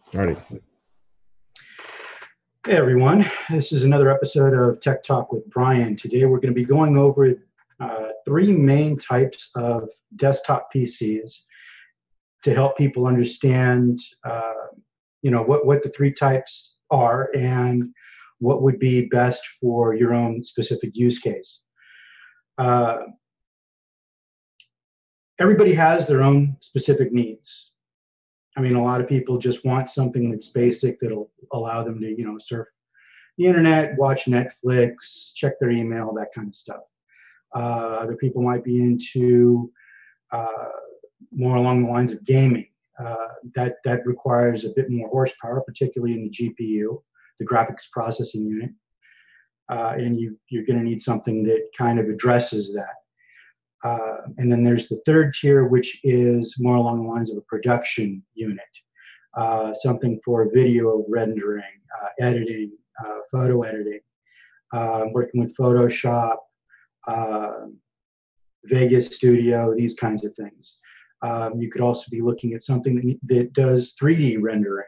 Starting. Hey everyone, this is another episode of Tech Talk with Bryan. Today we're going to be going over three main types of desktop PCs to help people understand, what the three types are and what would be best for your own specific use case. Everybody has their own specific needs. I mean, a lot of people just want something that's basic that'll allow them to, surf the internet, watch Netflix, check their email, that kind of stuff. Other people might be into more along the lines of gaming. That requires a bit more horsepower, particularly in the GPU, the graphics processing unit. And you're going to need something that kind of addresses that. And then there's the third tier, which is more along the lines of a production unit, something for video rendering, editing, photo editing, working with Photoshop, Vegas Studio, these kinds of things. You could also be looking at something that does 3D rendering.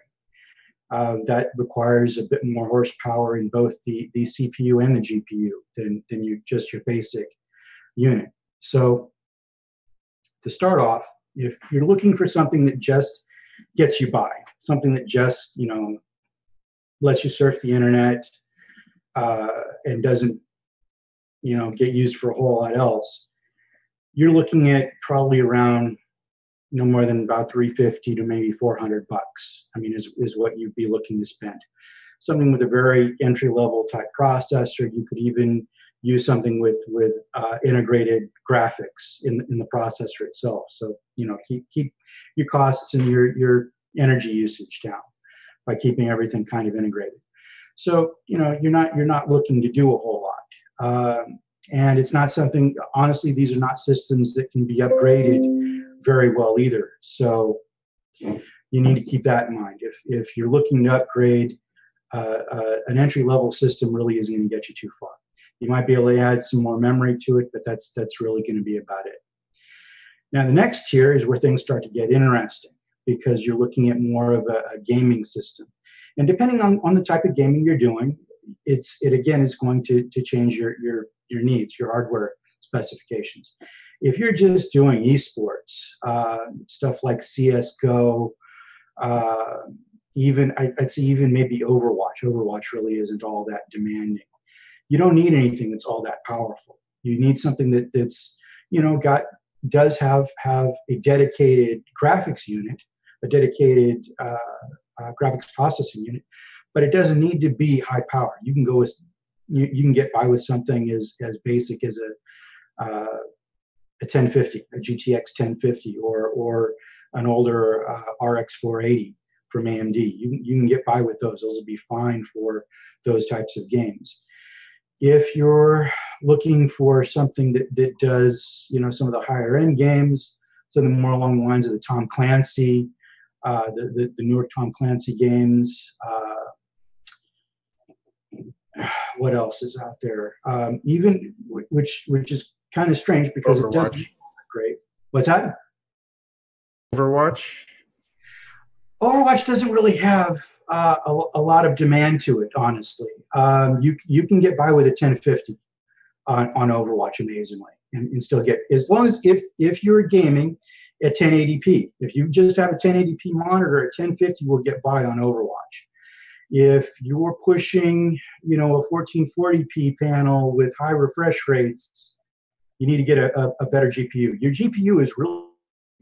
That requires a bit more horsepower in both the CPU and the GPU than just your basic unit. So to start off, if you're looking for something that just gets you by, something that just, lets you surf the internet and doesn't, get used for a whole lot else, you're looking at probably around no more than about $350 to maybe $400. I mean, is what you'd be looking to spend. Something with a very entry-level type processor. You could even use something with integrated graphics in the processor itself. So keep your costs and your energy usage down by keeping everything kind of integrated. So you're not looking to do a whole lot, and it's not something. Honestly, these are not systems that can be upgraded very well either. So you need to keep that in mind. If you're looking to upgrade, an entry-level system really isn't going to get you too far. You might be able to add some more memory to it, but that's really going to be about it. Now, the next tier is where things start to get interesting because you're looking at more of a gaming system. And depending on the type of gaming you're doing, it again is going to change your needs, your hardware specifications. If you're just doing esports, stuff like CSGO, I'd say even maybe Overwatch. Overwatch really isn't all that demanding. You don't need anything that's all that powerful. You need something that's does have a dedicated graphics unit, a dedicated graphics processing unit, but it doesn't need to be high power. You can go with you can get by with something as basic as a 1050, a GTX 1050, or an older RX 480 from AMD. You can get by with those. Those will be fine for those types of games. If you're looking for something that does, some of the higher end games, something more along the lines of the Tom Clancy, the newer Tom Clancy games, what else is out there? Even which is kind of strange because Overwatch. It doesn't look great. What's that? Overwatch. Overwatch doesn't really have a lot of demand to it, honestly. You can get by with a 1050 on Overwatch amazingly, and still get, as long as if you're gaming at 1080p. If you just have a 1080p monitor, a 1050 will get by on Overwatch. If you're pushing, a 1440p panel with high refresh rates, you need to get a better GPU. Your GPU is really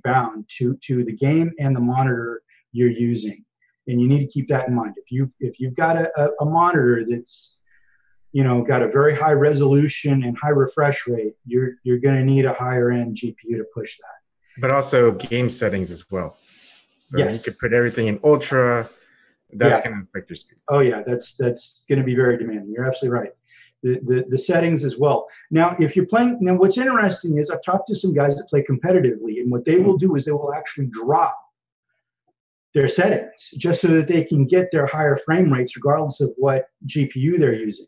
bound to the game and the monitor you're using, and you need to keep that in mind. If you've got a monitor that's got a very high resolution and high refresh rate, you're going to need a higher end GPU to push that. But also game settings as well. So yes. You could put everything in ultra. That's going to affect your speeds. Oh yeah, that's going to be very demanding. You're absolutely right. The settings as well. Now, if you're playing, what's interesting is I've talked to some guys that play competitively, and what they will do is they will actually drop their settings just so that they can get their higher frame rates regardless of what GPU they're using.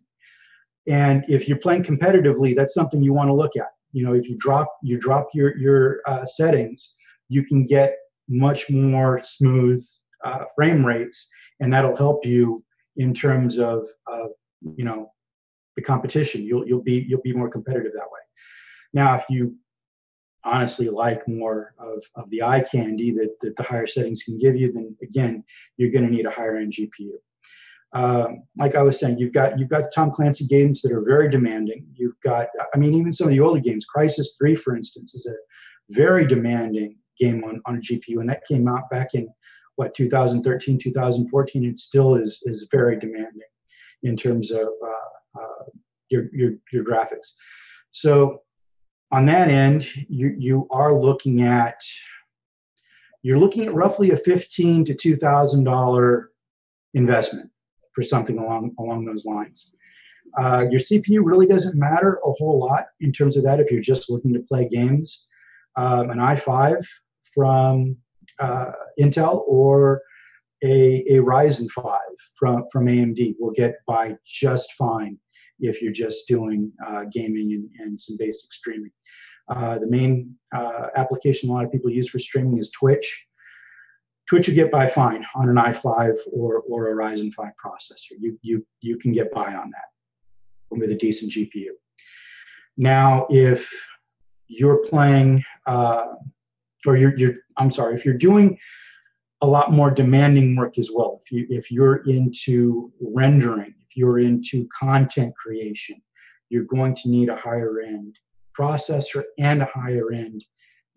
And if you're playing competitively, that's something you want to look at. If you drop your settings, you can get much more smooth frame rates, and that'll help you in terms of you know, the competition. You'll be more competitive that way. Now, if you honestly like more of the eye candy that the higher settings can give you, then again, you're going to need a higher end GPU. Like I was saying, you've got the Tom Clancy games that are very demanding. You've got, I mean, even some of the older games, Crysis 3, for instance, is a very demanding game on a GPU, and that came out back in, what, 2013, 2014. It still is very demanding in terms of your graphics. So on that end, you're looking at roughly a $1,500 to $2,000 investment for something along those lines. Your CPU really doesn't matter a whole lot in terms of that if you're just looking to play games. An i5 from Intel or a Ryzen 5 from AMD will get by just fine if you're just doing gaming and some basic streaming. The main application a lot of people use for streaming is Twitch. Twitch you get by fine on an i5 or a Ryzen 5 processor. You can get by on that with a decent GPU. Now, if you're playing, if you're doing a lot more demanding work as well, if you're into rendering, if you're into content creation, you're going to need a higher end processor and a higher end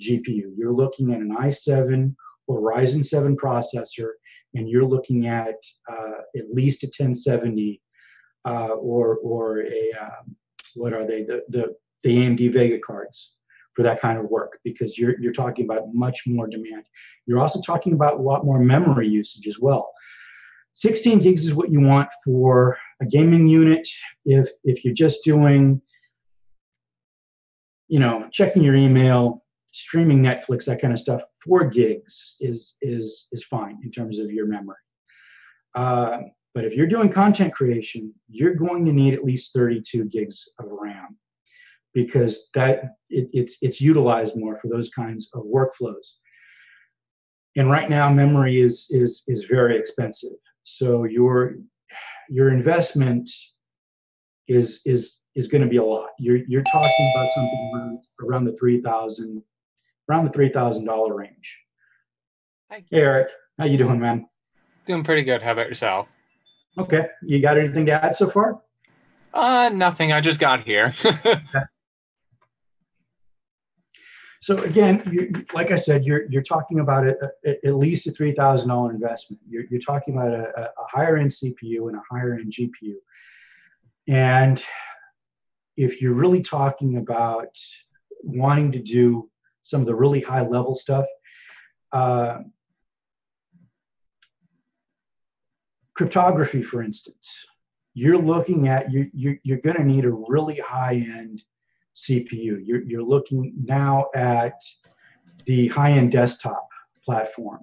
GPU. You're looking at an i7 or Ryzen 7 processor, and you're looking at least a 1070 or a what are they, the AMD Vega cards for that kind of work, because you're talking about much more demand. You're also talking about a lot more memory usage as well. 16 gigs is what you want for a gaming unit. If you're just doing, you know, checking your email, streaming Netflix, that kind of stuff, 4 gigs is fine in terms of your memory. But if you're doing content creation, you're going to need at least 32 gigs of RAM, because it's utilized more for those kinds of workflows. And right now, memory is very expensive. So your investment is going to be a lot. You're talking about something around the $3,000 range. Hi. Hey, Eric, how you doing, man? Doing pretty good. How about yourself? Okay, you got anything to add so far? Nothing. I just got here. Okay. So again, like I said, you're talking about at least a $3,000 investment. You're talking about a higher end CPU and a higher end GPU. And if you're really talking about wanting to do some of the really high level stuff, cryptography, for instance, you're looking at, you're going to need a really high end CPU. You're looking now at the high-end desktop platform.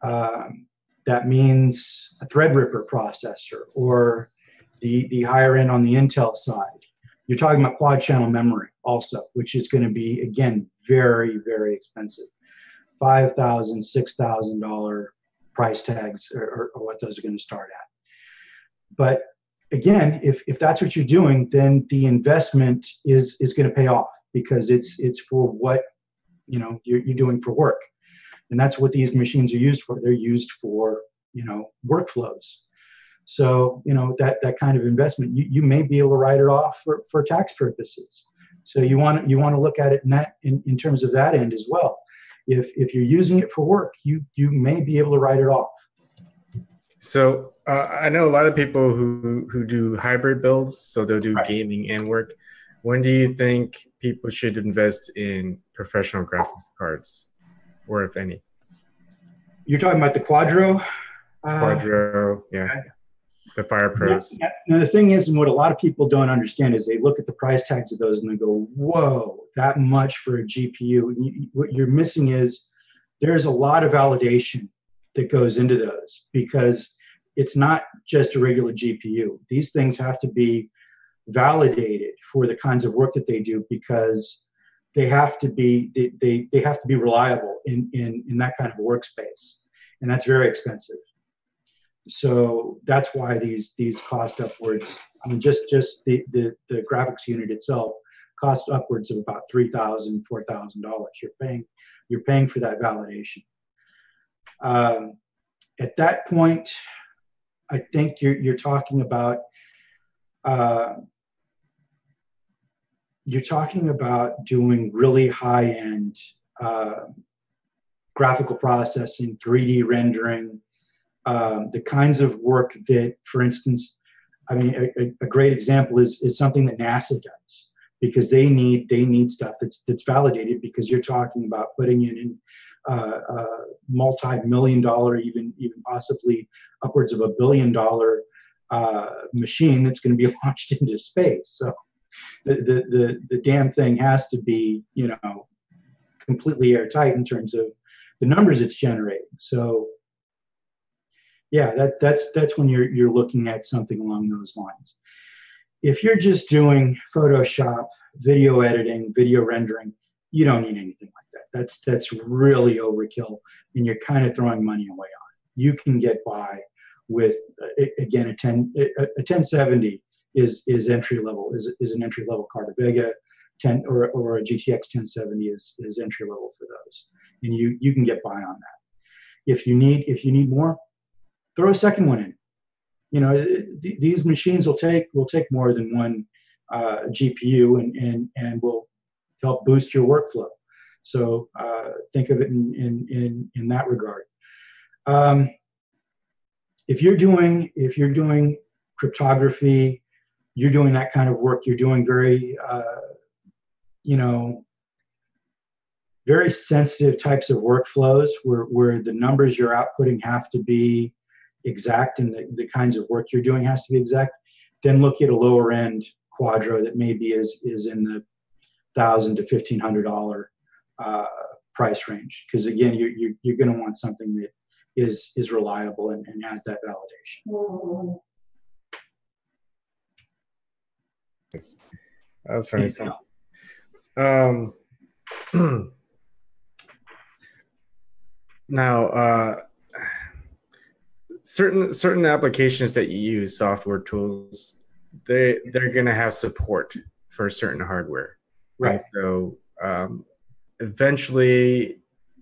That means a Threadripper processor, or the higher end on the Intel side. You're talking about quad channel memory also, which is going to be, again, very, very expensive. $5,000, $6,000 price tags or what those are going to start at. But again, if that's what you're doing, then the investment is going to pay off, because it's for what you're doing for work, and that's what these machines are used for. They're used for workflows. So that kind of investment, you may be able to write it off for tax purposes. So you want to look at it in terms of that end as well. If you're using it for work, you may be able to write it off. So I know a lot of people who do hybrid builds, so they'll do gaming and work. When do you think people should invest in professional graphics cards, or if any? You're talking about the Quadro? Quadro, yeah. Okay. The Fire Pros. Now, the thing is, and what a lot of people don't understand is they look at the price tags of those and they go, whoa, that much for a GPU. And what you're missing is there's a lot of validation that goes into those, because it's not just a regular GPU. These things have to be validated for the kinds of work that they do, because they have to be reliable in that kind of workspace. and that's very expensive. So that's why these cost upwards. I mean, just the graphics unit itself costs upwards of about $3,000, $4,000. You're paying for that validation. At that point, I think you're talking about doing really high-end graphical processing, 3D rendering, the kinds of work that, for instance, I mean, a great example is something that NASA does, because they need stuff that's validated, because you're talking about putting it in multi-million-dollar, even possibly upwards of $1 billion machine that's going to be launched into space. So the damn thing has to be, you know, completely airtight in terms of the numbers it's generating. So yeah, that's when you're looking at something along those lines. If you're just doing Photoshop, video editing, video rendering, you don't need anything like that. That's really overkill, and you're kind of throwing money away on it. You can get by with, again, a 1070 is entry level, is an entry level card. A Vega 10 or a GTX 1070 is entry level for those, and you can get by on that. If you need more, throw a second one in. You know, these machines will take more than one GPU and will help boost your workflow. So think of it in that regard. If you're doing cryptography, you're doing that kind of work. You're doing very very sensitive types of workflows where the numbers you're outputting have to be exact, and the kinds of work you're doing has to be exact. Then look at a lower end Quadro that maybe is in the $1,000 to $1,500 price range, because again, you're going to want something that is reliable and has that validation. Yes. That was funny. So, now, certain applications that you use, software tools, they're going to have support for certain hardware. Right. And so eventually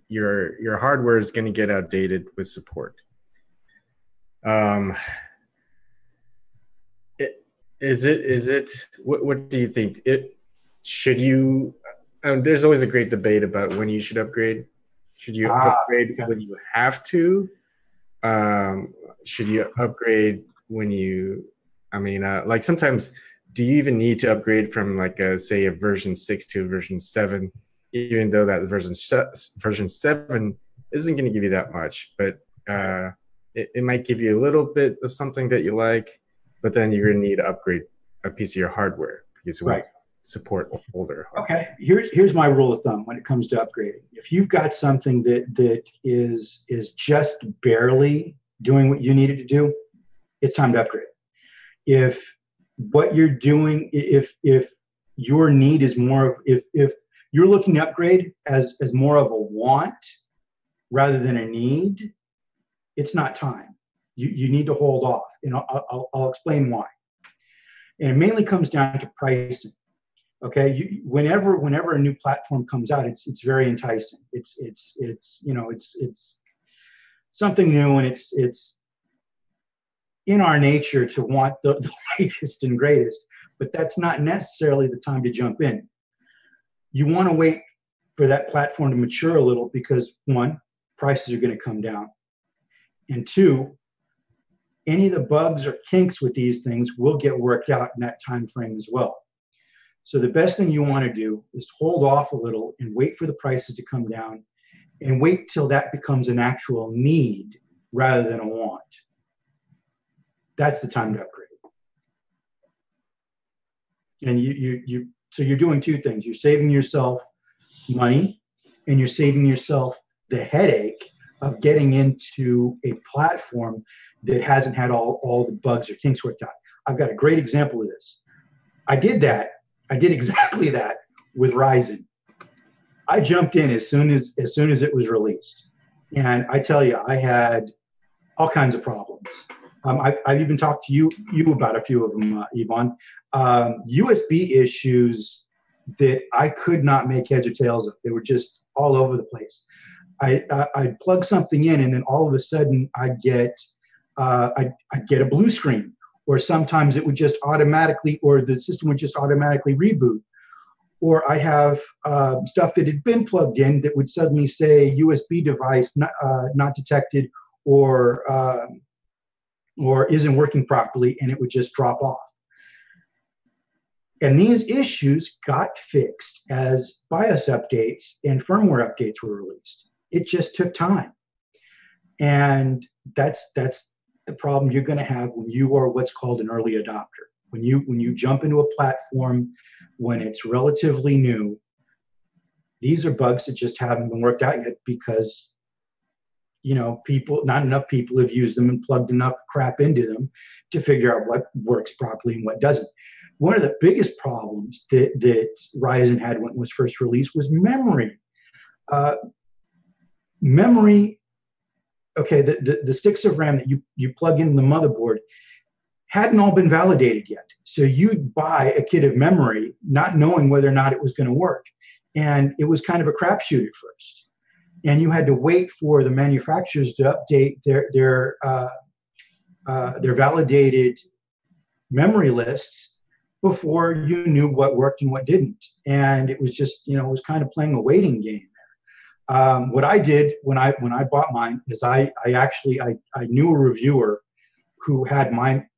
your hardware is going to get outdated with support. Is it what do you think? Should you, there's always a great debate about when you should upgrade. Should you upgrade when you have to? Should you upgrade when you, like sometimes, do you even need to upgrade from like say a version 6 to a version 7, even though that version 7 isn't going to give you that much, but it might give you a little bit of something that you like, but then you're going to need to upgrade a piece of your hardware because it won't support older hardware. Okay, here's my rule of thumb when it comes to upgrading. If you've got something that is just barely doing what you needed to do, it's time to upgrade. If what you're doing, if your need is more of, if you're looking to upgrade as more of a want rather than a need, it's not time. You need to hold off, and I'll explain why. And it mainly comes down to pricing. Okay, whenever a new platform comes out, it's very enticing. It's something new, and it's in our nature to want the latest and greatest. But that's not necessarily the time to jump in. You want to wait for that platform to mature a little, because one, prices are going to come down, and two, any of the bugs or kinks with these things will get worked out in that time frame as well. So the best thing you want to do is hold off a little and wait for the prices to come down, and wait till that becomes an actual need rather than a want. That's the time to upgrade. And so you're doing two things. You're saving yourself money, and you're saving yourself the headache of getting into a platform that hasn't had all the bugs or kinks worked out. I've got a great example of this. I did exactly that with Ryzen. I jumped in as soon as it was released. And I tell you, I had all kinds of problems. I've even talked to you about a few of them, Yvonne. USB issues that I could not make heads or tails of. They were just all over the place. I'd plug something in, and then all of a sudden I'd get a blue screen, or sometimes it would just automatically, or the system would just automatically reboot. Or I have stuff that had been plugged in that would suddenly say USB device not detected, or isn't working properly, and it would just drop off. And these issues got fixed as BIOS updates and firmware updates were released. It just took time. And that's the problem you're going to have when you are what's called an early adopter. When you jump into a platform when it's relatively new, these are bugs that just haven't been worked out yet because, you know, not enough people have used them and plugged enough crap into them to figure out what works properly and what doesn't. One of the biggest problems that Ryzen had when it was first released was memory. Okay, the sticks of RAM that you plug into the motherboard hadn't all been validated yet. So you'd buy a kit of memory not knowing whether or not it was going to work. And it was kind of a crapshoot at first. And you had to wait for the manufacturers to update their validated memory lists before you knew what worked and what didn't. And it was just, you know, it was kind of playing a waiting game there. What I did when I bought mine is I knew a reviewer who had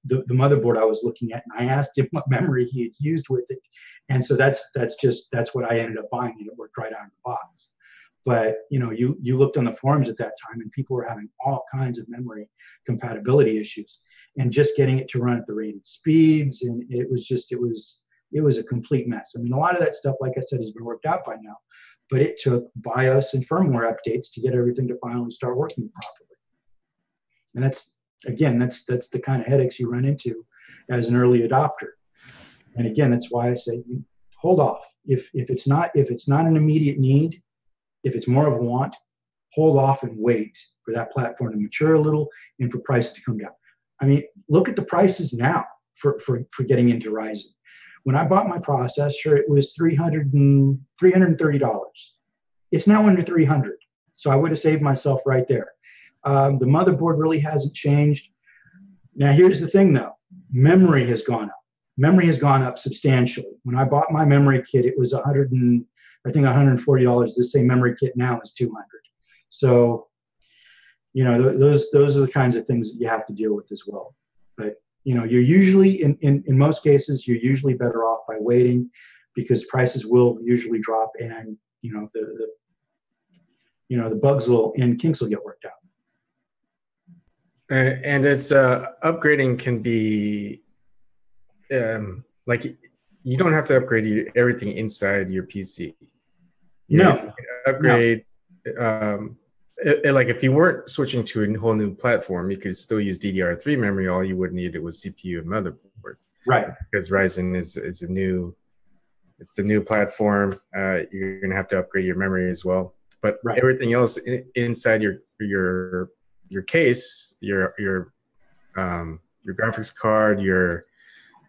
the motherboard I was looking at, and I asked him what memory he had used with it. And so that's what I ended up buying, and it worked right out of the box. But you know, you looked on the forums at that time, and people were having all kinds of memory compatibility issues, and just getting it to run at the rated speeds, and it was a complete mess. I mean, a lot of that stuff, like I said, has been worked out by now, but it took BIOS and firmware updates to get everything to finally start working properly. And that's the kind of headaches you run into as an early adopter. And again, that's why I say you hold off. If it's not an immediate need, if it's more of a want, hold off and wait for that platform to mature a little and for prices to come down. I mean, look at the prices now for getting into Ryzen. When I bought my processor, it was $330. It's now under $300. So I would have saved myself right there. The motherboard really hasn't changed. Now, here's the thing, though. Memory has gone up. Memory has gone up substantially. When I bought my memory kit, it was $140. The same memory kit now is $200. So, you know, those are the kinds of things that you have to deal with as well. But, you know, you're usually, in most cases, you're usually better off by waiting, because prices will usually drop, and, you know, the bugs and kinks will get worked out. And it's upgrading can be like, you don't have to upgrade everything inside your PC. You can upgrade. No. Like if you weren't switching to a whole new platform, you could still use DDR3 memory. All you would need was CPU and motherboard. Right. Because Ryzen is it's the new platform. You're gonna have to upgrade your memory as well. But everything else inside your case, your graphics card, your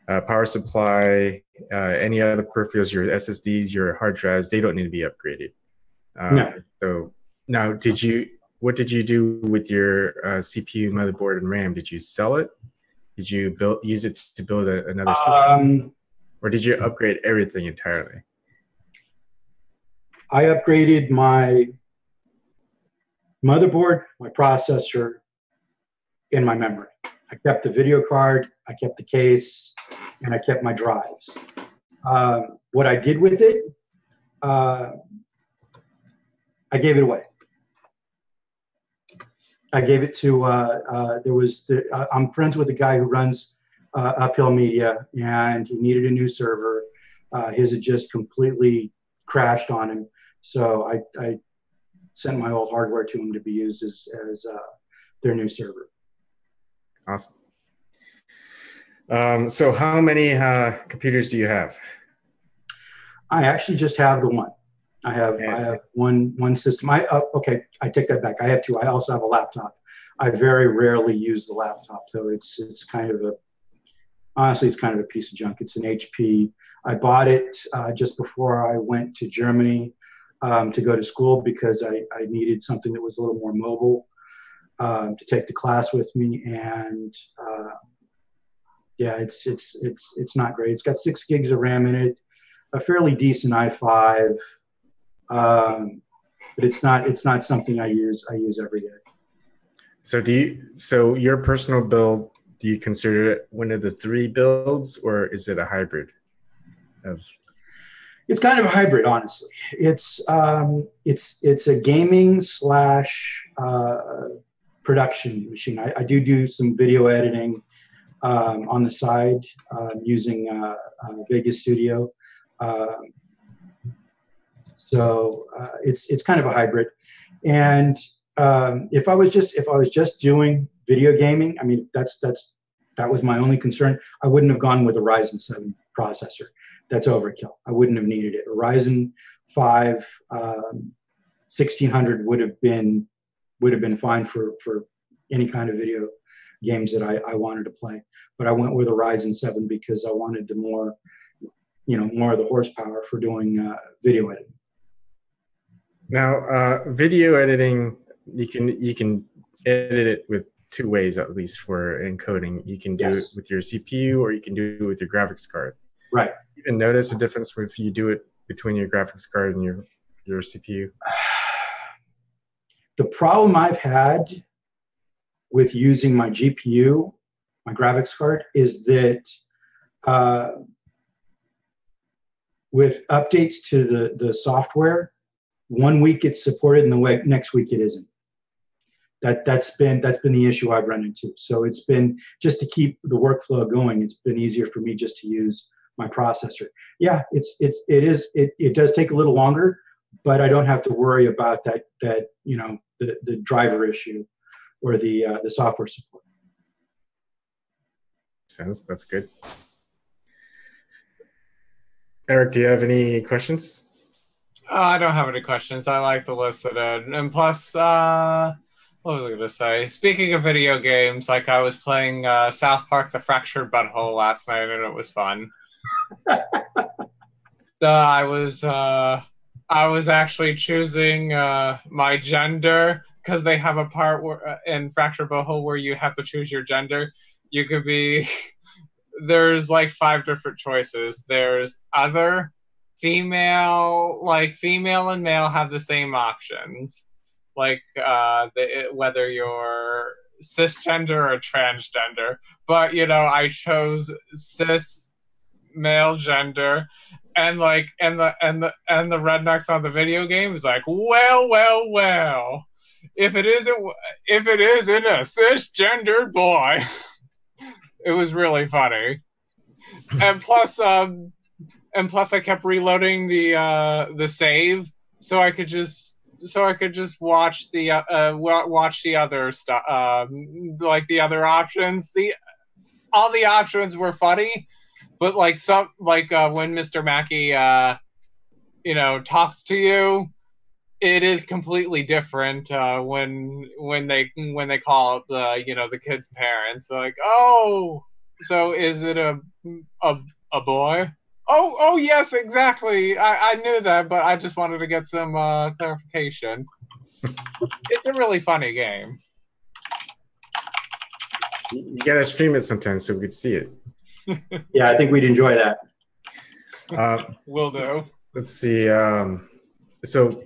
power supply, any other peripherals, your SSDs, your hard drives, they don't need to be upgraded. No. So now, what did you do with your CPU, motherboard, and RAM? Did you sell it? Did you use it to build another system? Or did you upgrade everything entirely? I upgraded my motherboard, my processor, and my memory. I kept the video card, I kept the case, and I kept my drives. What I did with it, I gave it away. I gave it to, I'm friends with a guy who runs Uphill Media, and he needed a new server. His had just completely crashed on him. So I sent my old hardware to him to be used as their new server. Awesome. So how many computers do you have? I actually just have the one. I have one system. Okay, I take that back. I have two. I also have a laptop. I very rarely use the laptop, though. It's kind of honestly, it's kind of a piece of junk. It's an HP. I bought it just before I went to Germany to go to school because I needed something that was a little more mobile to take the class with me. And yeah, it's not great. It's got 6 gigs of RAM in it, a fairly decent i5, but it's not something I use every day. So your personal build, do you consider it one of the 3 builds, or is it a hybrid of? It's kind of a hybrid, honestly. It's a gaming / production machine. I do some video editing on the side using Vegas Studio. So it's kind of a hybrid. And if I was just doing video gaming, I mean that was my only concern. I wouldn't have gone with a Ryzen 7 processor. That's overkill. I wouldn't have needed it. A Ryzen 5 1600 would have been fine for any kind of video games that I wanted to play. But I went with a Ryzen 7 because I wanted the more of the horsepower for doing video editing. Now, video editing, you can edit it with 2 ways at least for encoding. You can do it with your CPU, or you can do it with your graphics card. Right. You can notice a difference if you do it between your graphics card and your CPU. The problem I've had with using my GPU, my graphics card, is that with updates to the software, one week it's supported and the next week it isn't. That's been the issue I've run into. So it's been, just to keep the workflow going, it's been easier for me just to use my processor. Yeah, it does take a little longer, but I don't have to worry about that the driver issue or the software support. Sense. That's good. Eric, do you have any questions? I don't have any questions. I like the list that and plus, what was I going to say? Speaking of video games, like I was playing South Park: The Fractured Butthole last night, and it was fun. I was actually choosing my gender, because they have a part in Fractured Butthole where you have to choose your gender. You could be there's like 5 different choices. There's other, female, like female and male have the same options, like whether you're cisgender or transgender. But I chose cis male gender, and like and the rednecks on the video game is like, well, if it isn't a cisgendered boy. It was really funny. And plus I kept reloading the save, so I could just watch the other stuff, like the other options. All the options were funny, but like when Mr. Mackey talks to you, it is completely different when they call up the kid's parents. Like, oh, so is it a boy? Oh yes, exactly. I knew that, but I just wanted to get some clarification. It's a really funny game. You gotta stream it sometime so we could see it. Yeah, I think we'd enjoy that. Will do. Let's see. So,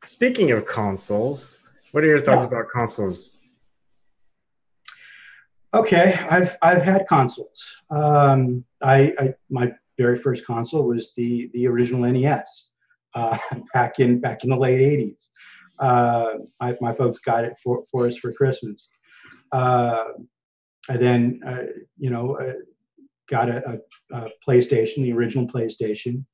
speaking of consoles, what are your thoughts about consoles? Okay, I've had consoles. My very first console was the original NES back in the late '80s. My folks got it for us for Christmas. I then got a PlayStation, the original PlayStation.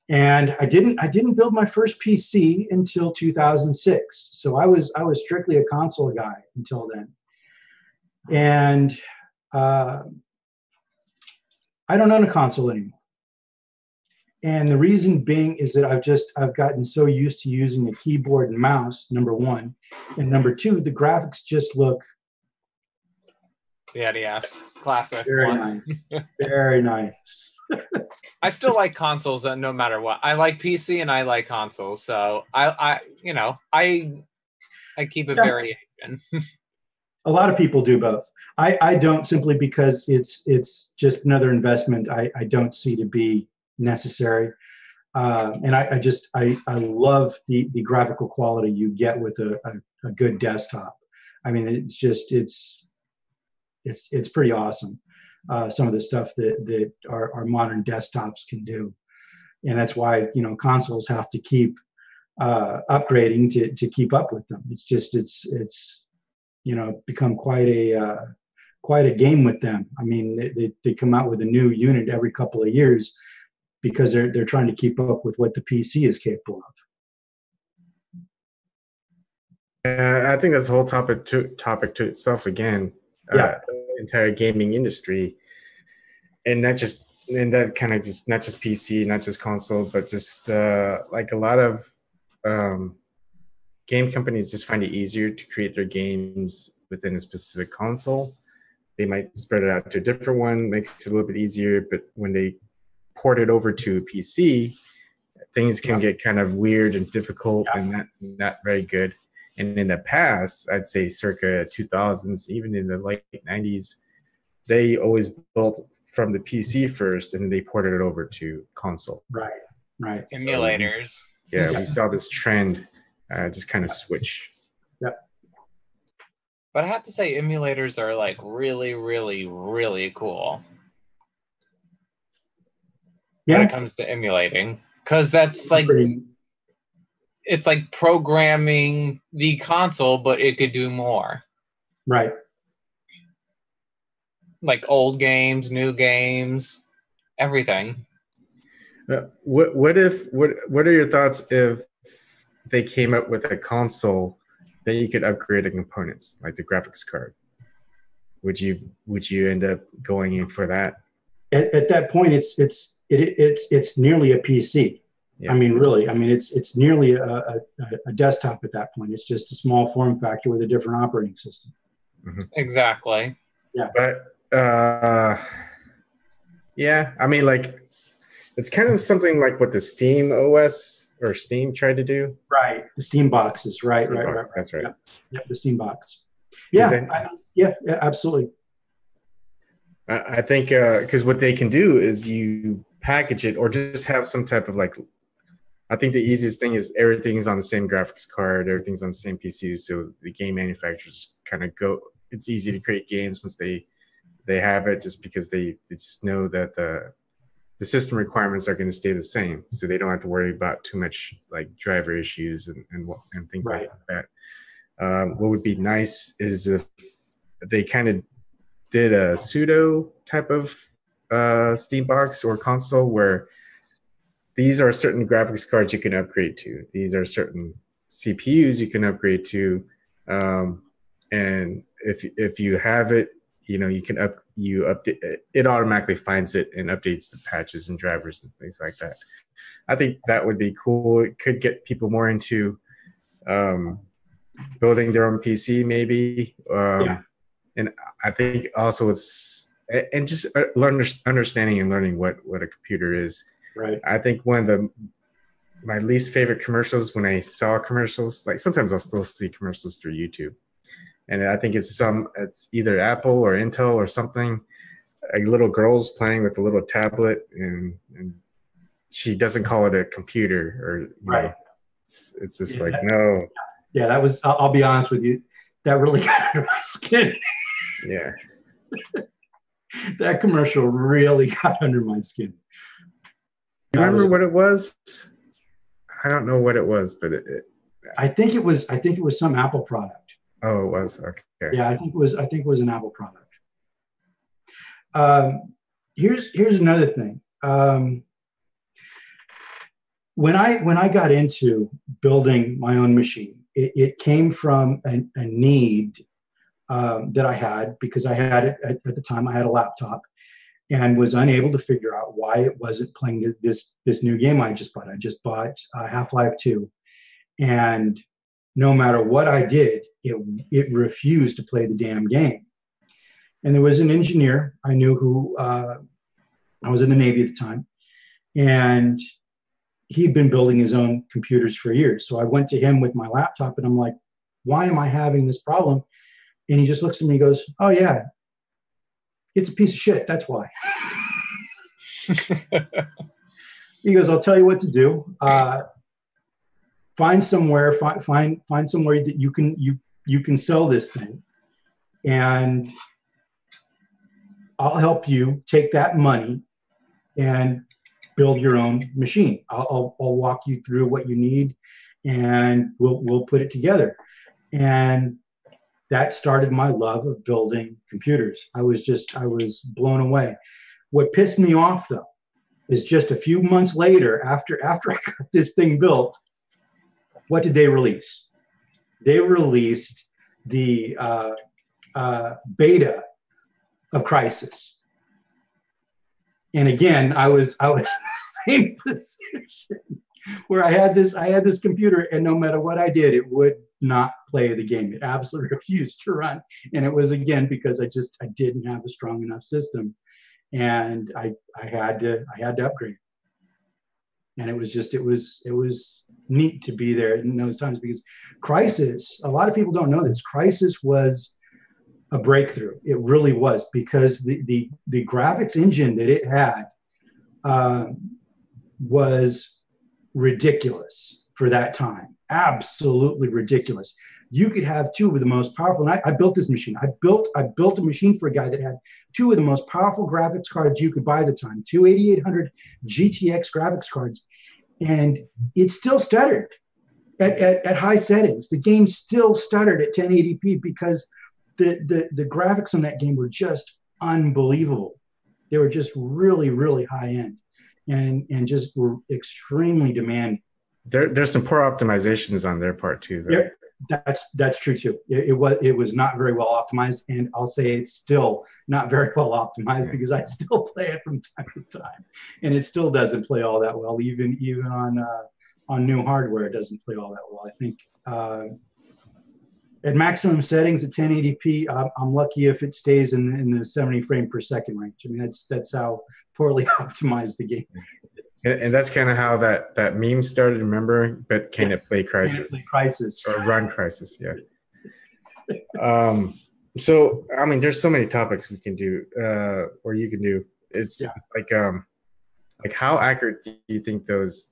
And I didn't build my first PC until 2006. So I was strictly a console guy until then. And I don't own a console anymore. And the reason being is that I've gotten so used to using a keyboard and mouse, number one. And number two, the graphics just look yes. Classic very one. nice. Very nice. I still like consoles no matter what. I like PC and I like consoles. So I keep a variation. A lot of people do both. I don't, simply because it's just another investment I don't see to be necessary. And I love the graphical quality you get with a good desktop. I mean, it's pretty awesome. Some of the stuff that our modern desktops can do. And that's why, consoles have to keep upgrading to keep up with them. It's become quite a game with them. I mean, they come out with a new unit every couple of years because they're trying to keep up with what the PC is capable of. I think that's a whole topic to itself again. Yeah. The entire gaming industry, and not just PC, not just console, but just like a lot of game companies just find it easier to create their games within a specific console. They might spread it out to a different one, makes it a little bit easier, but when they port it over to a PC, things can get kind of weird and difficult and not very good. And in the past, I'd say circa 2000s, even in the late 90s, they always built from the PC first and then they ported it over to console. Right. Emulators. So we saw this trend just kind of switch. Yep. But I have to say, emulators are like really, really, really cool. Yeah. When it comes to emulating, because that's like it's like programming the console, but it could do more. Right. Like old games, new games, everything. What are your thoughts if they came up with a console that you could upgrade the components, like the graphics card? Would you end up going in for that? At that point, it's nearly a PC. Yeah. I mean, really. I mean, it's nearly a desktop at that point. It's just a small form factor with a different operating system. Mm-hmm. Exactly. Yeah. But yeah, I mean, like, it's kind of something like what the Steam OS or Steam tried to do. Right. The Steam boxes. Right. That's right. Yep. The Steam box. Yeah. Yeah. Absolutely. I think because what they can do is you package it or just have some type of like. I think the easiest thing is everything's on the same graphics card, everything's on the same PC, so the game manufacturers kind of go. It's easy to create games once they have it, just because they just know that the system requirements are going to stay the same, so they don't have to worry about too much like driver issues and things like that. What would be nice is if they kind of did a pseudo type of Steam box or console where these are certain graphics cards you can upgrade to. These are certain CPUs you can upgrade to, and if you have it, you can update it. It automatically finds it and updates the patches and drivers and things like that. I think that would be cool. It could get people more into building their own PC, maybe. And I think also it's just understanding and learning what a computer is. Right. I think one of my least favorite commercials when I saw commercials, like sometimes I'll still see commercials through YouTube, and I think it's either Apple or Intel or something. A little girl's playing with a little tablet, and she doesn't call it a computer, or it's just no. Yeah, that was. I'll be honest with you, that really got under my skin. Yeah. That commercial really got under my skin. You remember what it was? I don't know what it was, but I think it was some Apple product. Oh, it was? Okay. Yeah, I think it was an Apple product. Here's another thing. When I got into building my own machine, it came from a need that I had, because I had it at the time. I had a laptop, and was unable to figure out why it wasn't playing this new game I just bought. I just bought Half-Life 2, and no matter what I did, it refused to play the damn game. And there was an engineer I knew who, I was in the Navy at the time, and he'd been building his own computers for years. So I went to him with my laptop, and I'm like, why am I having this problem? And he just looks at me and goes, oh yeah, it's a piece of shit, that's why. He goes, I'll tell you what to do. Find somewhere that you can sell this thing, and I'll help you take that money and build your own machine. I'll walk you through what you need, and we'll put it together. And that started my love of building computers. I was blown away. What pissed me off though is just a few months later, after I got this thing built, what did they release? They released the beta of Crysis. And again, I was in the same position where I had this computer, and no matter what I did, it would not play the game. It absolutely refused to run. And it was, again, because I didn't have a strong enough system, and I had to upgrade. And it was neat to be there in those times, because Crysis, a lot of people don't know this, Crysis was a breakthrough. It really was, because the graphics engine that it had was ridiculous for that time. Absolutely ridiculous. You could have two of the most powerful, and I built this machine. I built a machine for a guy that had two of the most powerful graphics cards you could buy at the time, two 8800 GTX graphics cards, and it still stuttered at high settings. The game still stuttered at 1080p because the graphics on that game were just unbelievable. They were just really, really high end, and just were extremely demanding. There's some poor optimizations on their part too, though. That's true too. It was not very well optimized, and I'll say it's still not very well optimized, because I still play it from time to time, and it still doesn't play all that well. Even on new hardware, it doesn't play all that well. I think at maximum settings at 1080p, I'm lucky if it stays in the 70 frame per second range. I mean, that's how poorly optimized the game is. And that's kind of how that meme started, remember? But can it play Crysis? Can it play Crysis? Or run Crysis, yeah. So, I mean, there's so many topics we can do, or you can do. It's like how accurate do you think those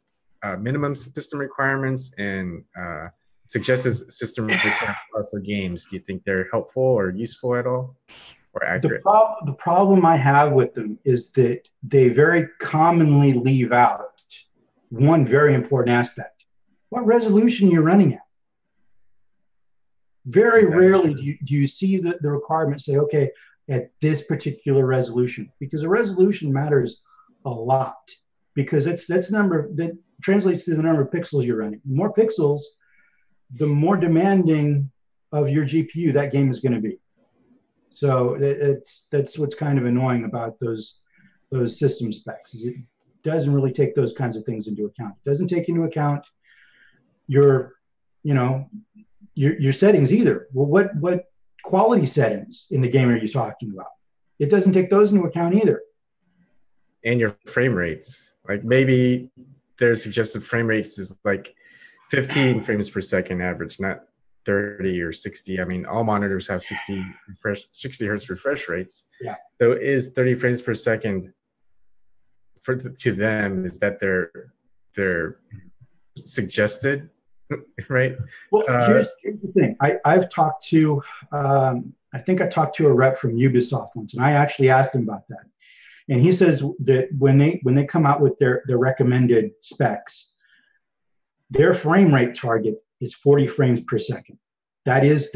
minimum system requirements and suggested system requirements are for games? Do you think they're helpful or useful at all, or accurate? The problem I have with them is that they very commonly leave out one very important aspect: what resolution you're running at. Very rarely do you see the requirement say, okay, at this particular resolution, because the resolution matters a lot, because that's number that translates to the number of pixels you're running. The more pixels, the more demanding of your GPU that game is going to be. So that's what's kind of annoying about those system specs, is it doesn't really take those kinds of things into account. It doesn't take into account your settings either. Well, what quality settings in the game are you talking about? It doesn't take those into account either. And your frame rates, like maybe their suggested frame rates is like 15 frames per second average, not 30 or 60. I mean, all monitors have 60 hertz refresh rates. Yeah. So is 30 frames per second to them, is that their suggested, right? Well, here's the thing. I've talked to, I think I talked to a rep from Ubisoft once, and I actually asked him about that. And he says that when they come out with their recommended specs, their frame rate target is 40 frames per second. That has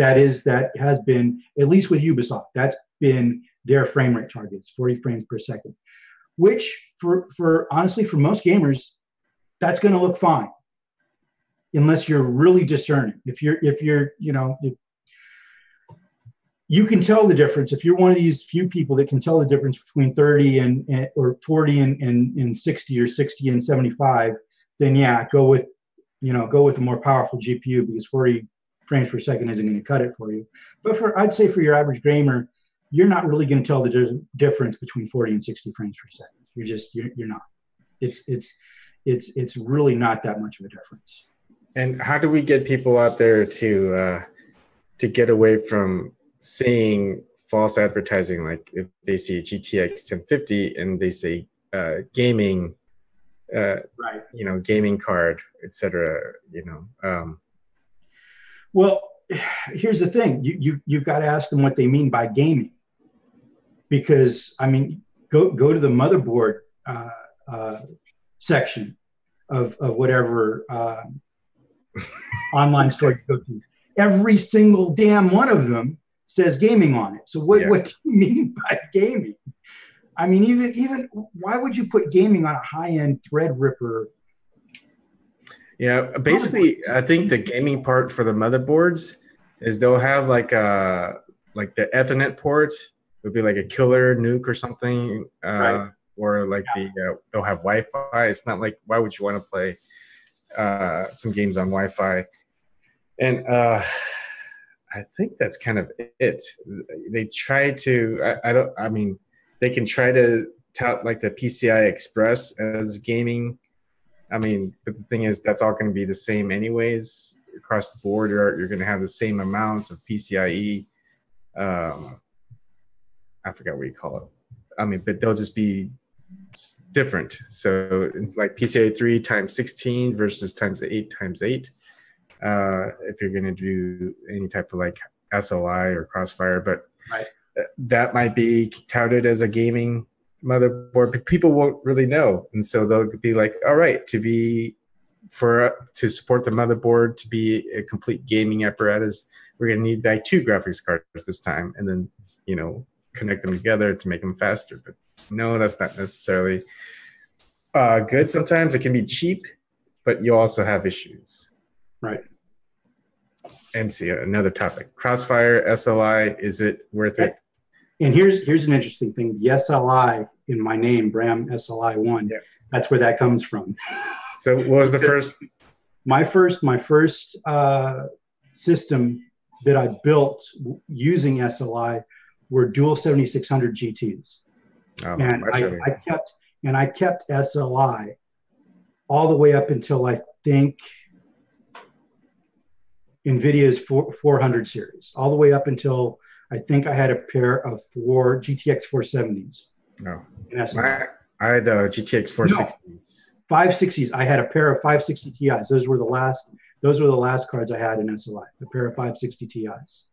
been, at least with Ubisoft, that's been their frame rate target. It's 40 frames per second, which for honestly, for most gamers, that's going to look fine, unless you're really discerning. If you're you can tell the difference. If you're one of these few people that can tell the difference between 30 or 40 and 60 or 60 and 75, then yeah, go with a more powerful GPU, because 40 frames per second isn't going to cut it for you. But I'd say for your average gamer, you're not really going to tell the difference between 40 and 60 frames per second. You're not. It's really not that much of a difference. And how do we get people out there to get away from seeing false advertising? Like if they see GTX 1050 and they say gaming, right? Gaming card, etc. Well, here's the thing: you've got to ask them what they mean by gaming, because I mean, go to the motherboard section of whatever online store you go to. Every single damn one of them says gaming on it. So what do you mean by gaming? I mean, even why would you put gaming on a high-end Threadripper? Yeah, basically, I think the gaming part for the motherboards is they'll have like the Ethernet port would be like a killer nuke or something, right. Or like they'll have Wi-Fi. It's not like, why would you want to play some games on Wi-Fi? And I think that's kind of it. They try to. They can try to tout like the PCI Express as gaming. I mean, but the thing is, that's all going to be the same anyways across the board. You're going to have the same amount of PCIe. I forgot what you call it. I mean, but they'll just be different. So like PCIe 3 times 16 versus times 8 times 8. If you're going to do any type of like SLI or Crossfire, but right. That might be touted as a gaming motherboard, but people won't really know, and so they'll be like, all right, to support the motherboard to be a complete gaming apparatus, we're going to need like 2 graphics cards this time, and then connect them together to make them faster. But no, that's not necessarily good. Sometimes it can be cheap, but you also have issues. Right. And see another topic: Crossfire SLI. Is it worth it? And here's an interesting thing. The SLI in my name, Bram SLI1. Yeah. That's where that comes from. So what was the first? My first system that I built using SLI were dual 7600 GTs, and I kept SLI all the way up until I think NVIDIA's 400 series, all the way up until I think I had a pair of 4 GTX 470s. No, I had GTX 460s. No, 560s. I had a pair of 560 Ti's. Those were the last cards I had in SLI. A pair of 560 Ti's.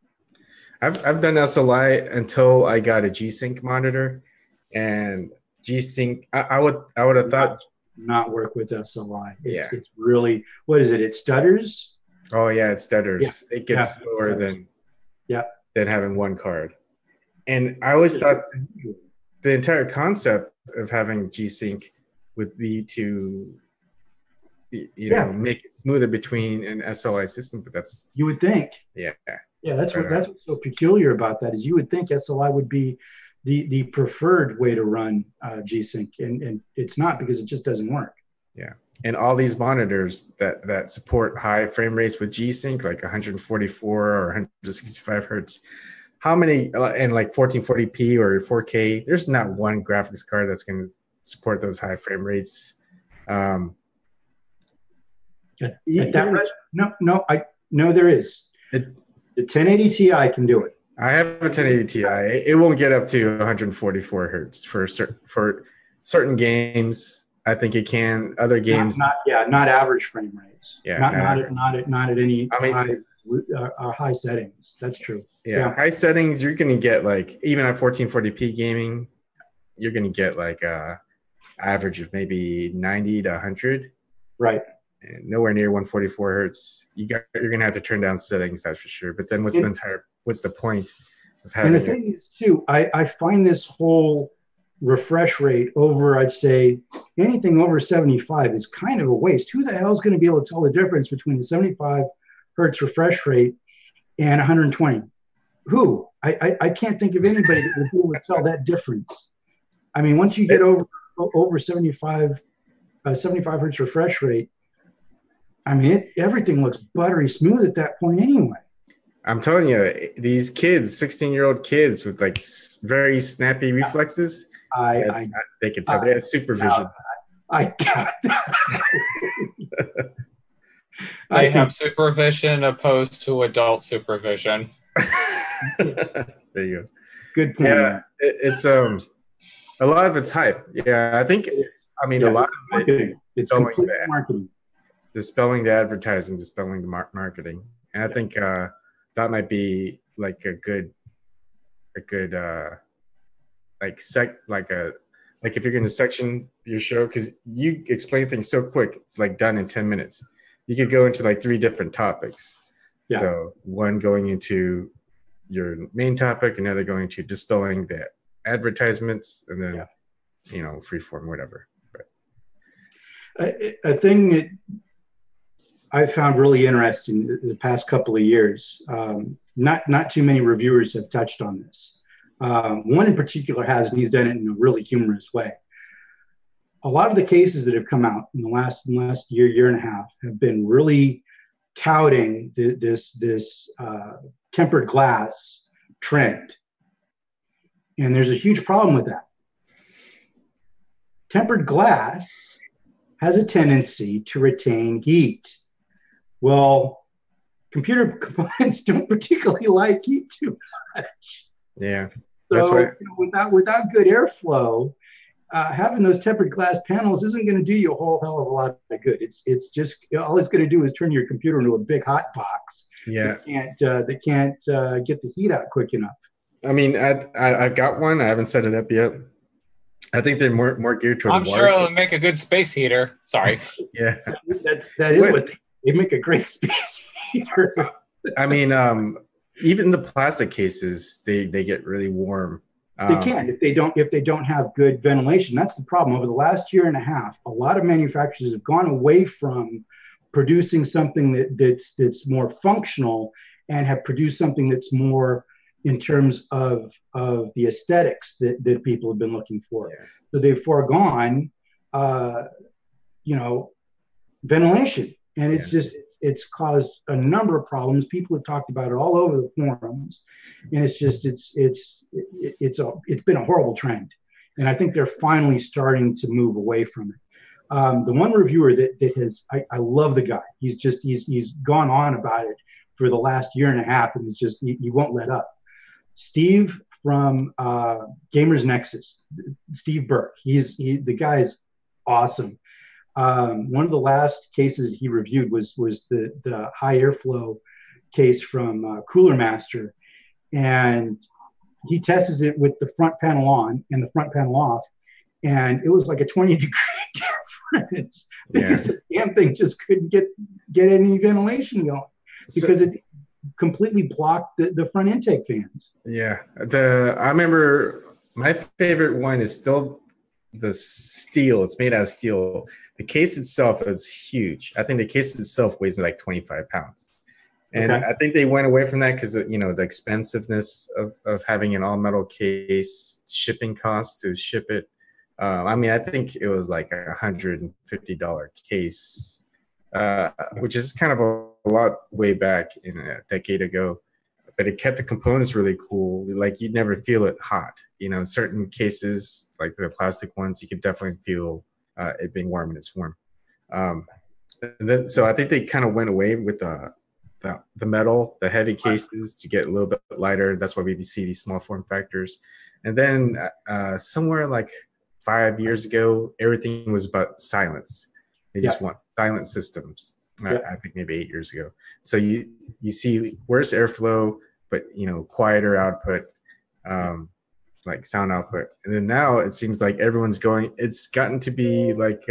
I've done SLI until I got a GSync monitor, and GSync. I would have thought not work with SLI. It's really, what is it? It stutters. Oh yeah, it stutters. Yeah. It gets slower than having one card. And I always thought the entire concept of having G-Sync would be to make it smoother between an SLI system, but that's, you would think. Yeah. Yeah, that's what's so peculiar about that, is you would think SLI would be the preferred way to run G-Sync, and it's not, because it just doesn't work. Yeah. And all these monitors that support high frame rates with G-Sync, like 144 or 165 hertz, how many, and like 1440p or 4K, there's not one graphics card that's going to support those high frame rates. At that rate? No, there is. The 1080 Ti can do it. I have a 1080 Ti. It won't get up to 144 hertz for certain games. I think it can. Other games, not average frame rates. Yeah, not at any high settings. That's true. Yeah, high settings, you're gonna get like, even at 1440p gaming, you're gonna get like a average of maybe 90 to 100. Right. And nowhere near 144 hertz. You're gonna have to turn down settings, that's for sure. But then what's the point of having? And the thing is too, I find this whole refresh rate over, I'd say anything over 75 is kind of a waste. Who the hell is going to be able to tell the difference between the 75 hertz refresh rate and 120? Who? I can't think of anybody that will be able to tell that difference. I mean, once you get over 75 hertz refresh rate, I mean, everything looks buttery smooth at that point anyway. I'm telling you, these kids, 16-year-old kids with like very snappy reflexes, they can tell. They have supervision. I doubt that. They have supervision opposed to adult supervision. There you go. Good point. Yeah, it's a lot of it's hype. Yeah, I think. I mean, a lot of marketing. It's complete marketing. Dispelling the advertising, dispelling the marketing, and I think that might be like a good like if you're going to section your show, because you explain things so quick, it's like done in 10 minutes. You could go into like 3 different topics. Yeah. So one going into your main topic, another going to dispelling the advertisements, and then freeform, whatever. But a thing that I found really interesting the past couple of years, not too many reviewers have touched on this. One in particular has, and he's done it in a really humorous way. A lot of the cases that have come out in the last year and a half have been really touting this tempered glass trend. And there's a huge problem with that. Tempered glass has a tendency to retain heat. Well, computer components don't particularly like heat too much. Yeah. So without good airflow, having those tempered glass panels isn't going to do you a whole hell of a lot of good. It's just all it's going to do is turn your computer into a big hot box. Yeah. That can't get the heat out quick enough. I mean, I've got one. I haven't set it up yet. I think they're more geared toward. I'm sure it'll make a good space heater. Sorry. Yeah. That is what they make a great space heater. I mean, even the plastic cases, they get really warm. They can if they don't have good ventilation. That's the problem. Over the last year and a half, a lot of manufacturers have gone away from producing something that's more functional and have produced something that's more in terms of the aesthetics that people have been looking for. Yeah. So they've foregone, ventilation, and it's caused a number of problems. People have talked about it all over the forums, and it's been a horrible trend. And I think they're finally starting to move away from it. The one reviewer that has, I love the guy. He's gone on about it for the last year and a half, and he won't let up. Steve from Gamers Nexus, Steve Burke. The guy's awesome. One of the last cases he reviewed was the high airflow case from Cooler Master, and he tested it with the front panel on and the front panel off, and it was like a 20-degree difference because the damn thing just couldn't get any ventilation going because it completely blocked the front intake fans. Yeah, I remember my favorite one is still the steel. It's made out of steel. The case itself is huge. I think the case itself weighs like 25 pounds. And I think they went away from that because, the expensiveness of having an all-metal case, shipping costs to ship it. I think it was like $150 case, which is kind of a lot way back in a decade ago. But it kept the components really cool. Like you'd never feel it hot. Certain cases, like the plastic ones, you could definitely feel it being warm in its form. So I think they kind of went away with the metal, the heavy cases to get a little bit lighter. That's why we see these small form factors. And then somewhere like 5 years ago, everything was about silence. They just want silent systems. I think maybe 8 years ago. So you see worse airflow, but quieter output, like sound output. And then now it seems like everyone's going. It's gotten to be like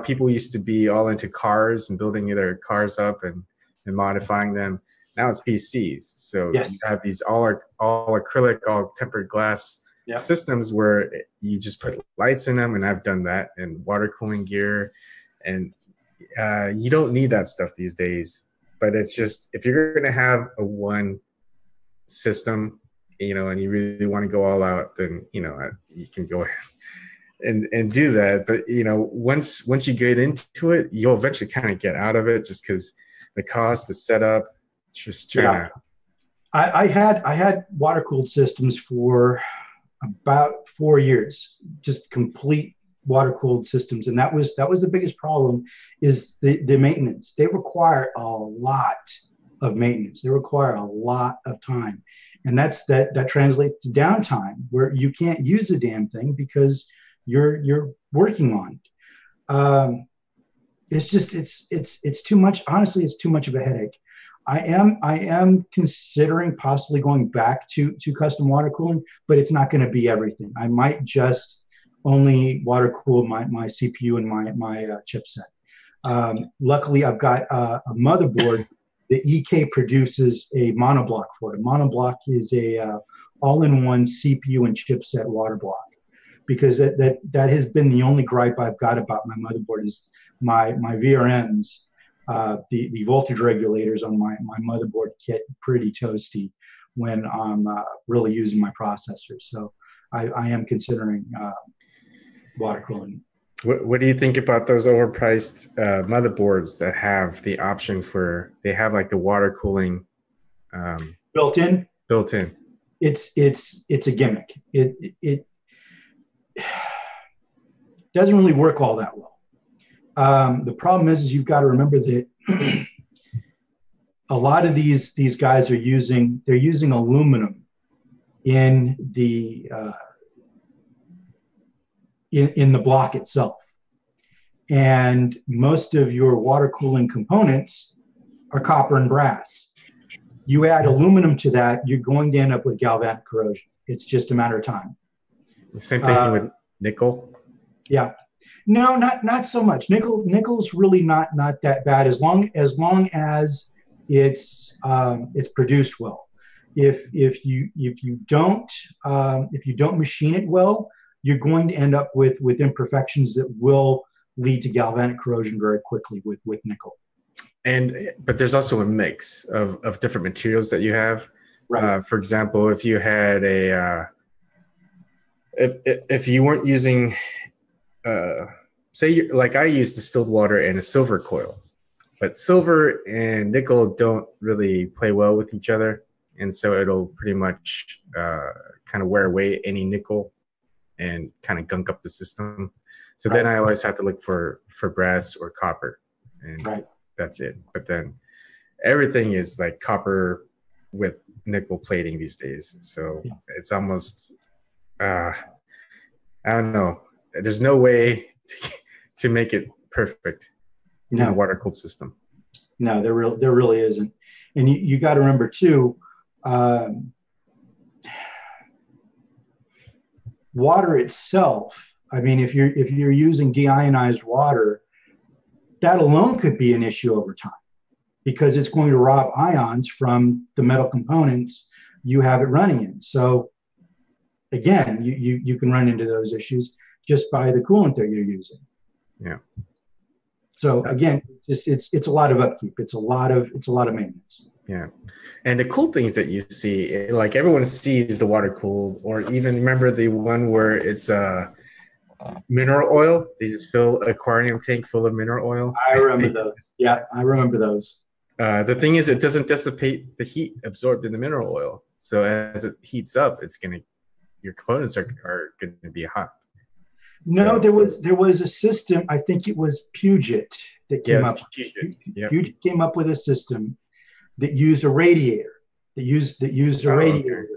people used to be all into cars and building their cars up and modifying them. Now it's PCs. So you have these all acrylic, all tempered glass systems where you just put lights in them, and I've done that, and water cooling gear, and you don't need that stuff these days. But it's just, if you're going to have a one system, and you really want to go all out, then you can go ahead and do that. But once you get into it, you'll eventually kind of get out of it, just because the cost, the setup, just trying to. I had water cooled systems for about 4 years, just complete water cooled systems, and that was the biggest problem, is the maintenance. They require a lot of maintenance. They require a lot of time, and that translates to downtime, where you can't use the damn thing because you're working on it. It's too much. Honestly, it's too much of a headache. I am considering possibly going back to custom water cooling, but it's not going to be everything. I might just only water cool my CPU and my chipset. Luckily, I've got a motherboard. The EK produces a monoblock for it. A monoblock is a all-in-one CPU and chipset water block, because that has been the only gripe I've got about my motherboard, is my VRMs. The voltage regulators on my motherboard get pretty toasty when I'm really using my processor. So I am considering water cooling. What do you think about those overpriced motherboards that have the option they have like the water cooling built in? Built in. It's a gimmick. It doesn't really work all that well. The problem is you've got to remember that a lot of these guys are using aluminum in the in the block itself, and most of your water cooling components are copper and brass. You add aluminum to that, you're going to end up with galvanic corrosion. It's just a matter of time. The same thing with nickel. Yeah. No, not so much. Nickel's really not that bad, as long as it's produced well. If you don't machine it well, you're going to end up with imperfections that will lead to galvanic corrosion very quickly with nickel. But there's also a mix of different materials that you have. Right. For example, if you had if you weren't using say like I use distilled water and a silver coil, but silver and nickel don't really play well with each other, and so it'll pretty much kind of wear away any nickel and kind of gunk up the system. So then I always have to look for brass or copper, and that's it. But then everything is like copper with nickel plating these days, so it's almost I don't know. There's no way to make it perfect in a water cooled system. No, there really isn't. And you got to remember too, water itself. I mean, if you're using deionized water, that alone could be an issue over time, because it's going to rob ions from the metal components you have it running in. So again, you can run into those issues just by the coolant that you're using. Yeah. So again, it's a lot of upkeep. It's a lot of maintenance. Yeah. And the cool things that you see, like everyone sees the water cooled, or even remember the one where it's mineral oil. They just fill an aquarium tank full of mineral oil. I remember those. Yeah, I remember those. The thing is, it doesn't dissipate the heat absorbed in the mineral oil. So as it heats up, your components are going to be hot. No, there was a system. I think it was Puget that came up. Puget came up with a system that used a radiator. Radiator.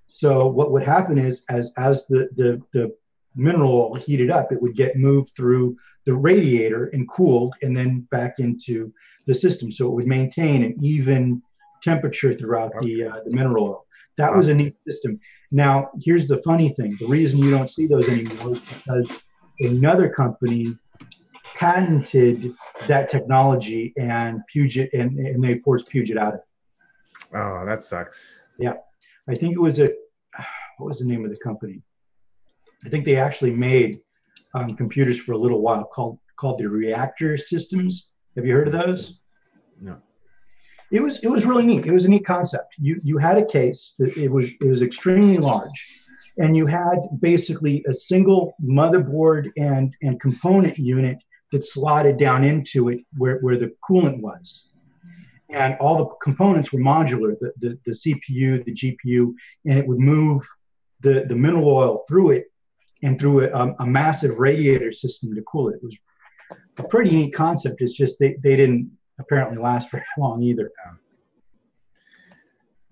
So what would happen is, as the mineral oil heated up, it would get moved through the radiator and cooled, and then back into the system. So it would maintain an even temperature throughout the mineral oil. That was a neat system. Now, here's the funny thing. The reason you don't see those anymore is because another company patented that technology, and Puget, and they forced Puget out of it. Oh, that sucks. Yeah. I think it was what was the name of the company? I think they actually made computers for a little while called the Reactor Systems. Have you heard of those? No. It was really neat. It was a neat concept. You had a case that it was extremely large, and you had basically a single motherboard and component unit that slotted down into it where the coolant was. And all the components were modular, the CPU, the GPU, and it would move the mineral oil through it and through a massive radiator system to cool it. It was a pretty neat concept. It's just they didn't apparently last very long either.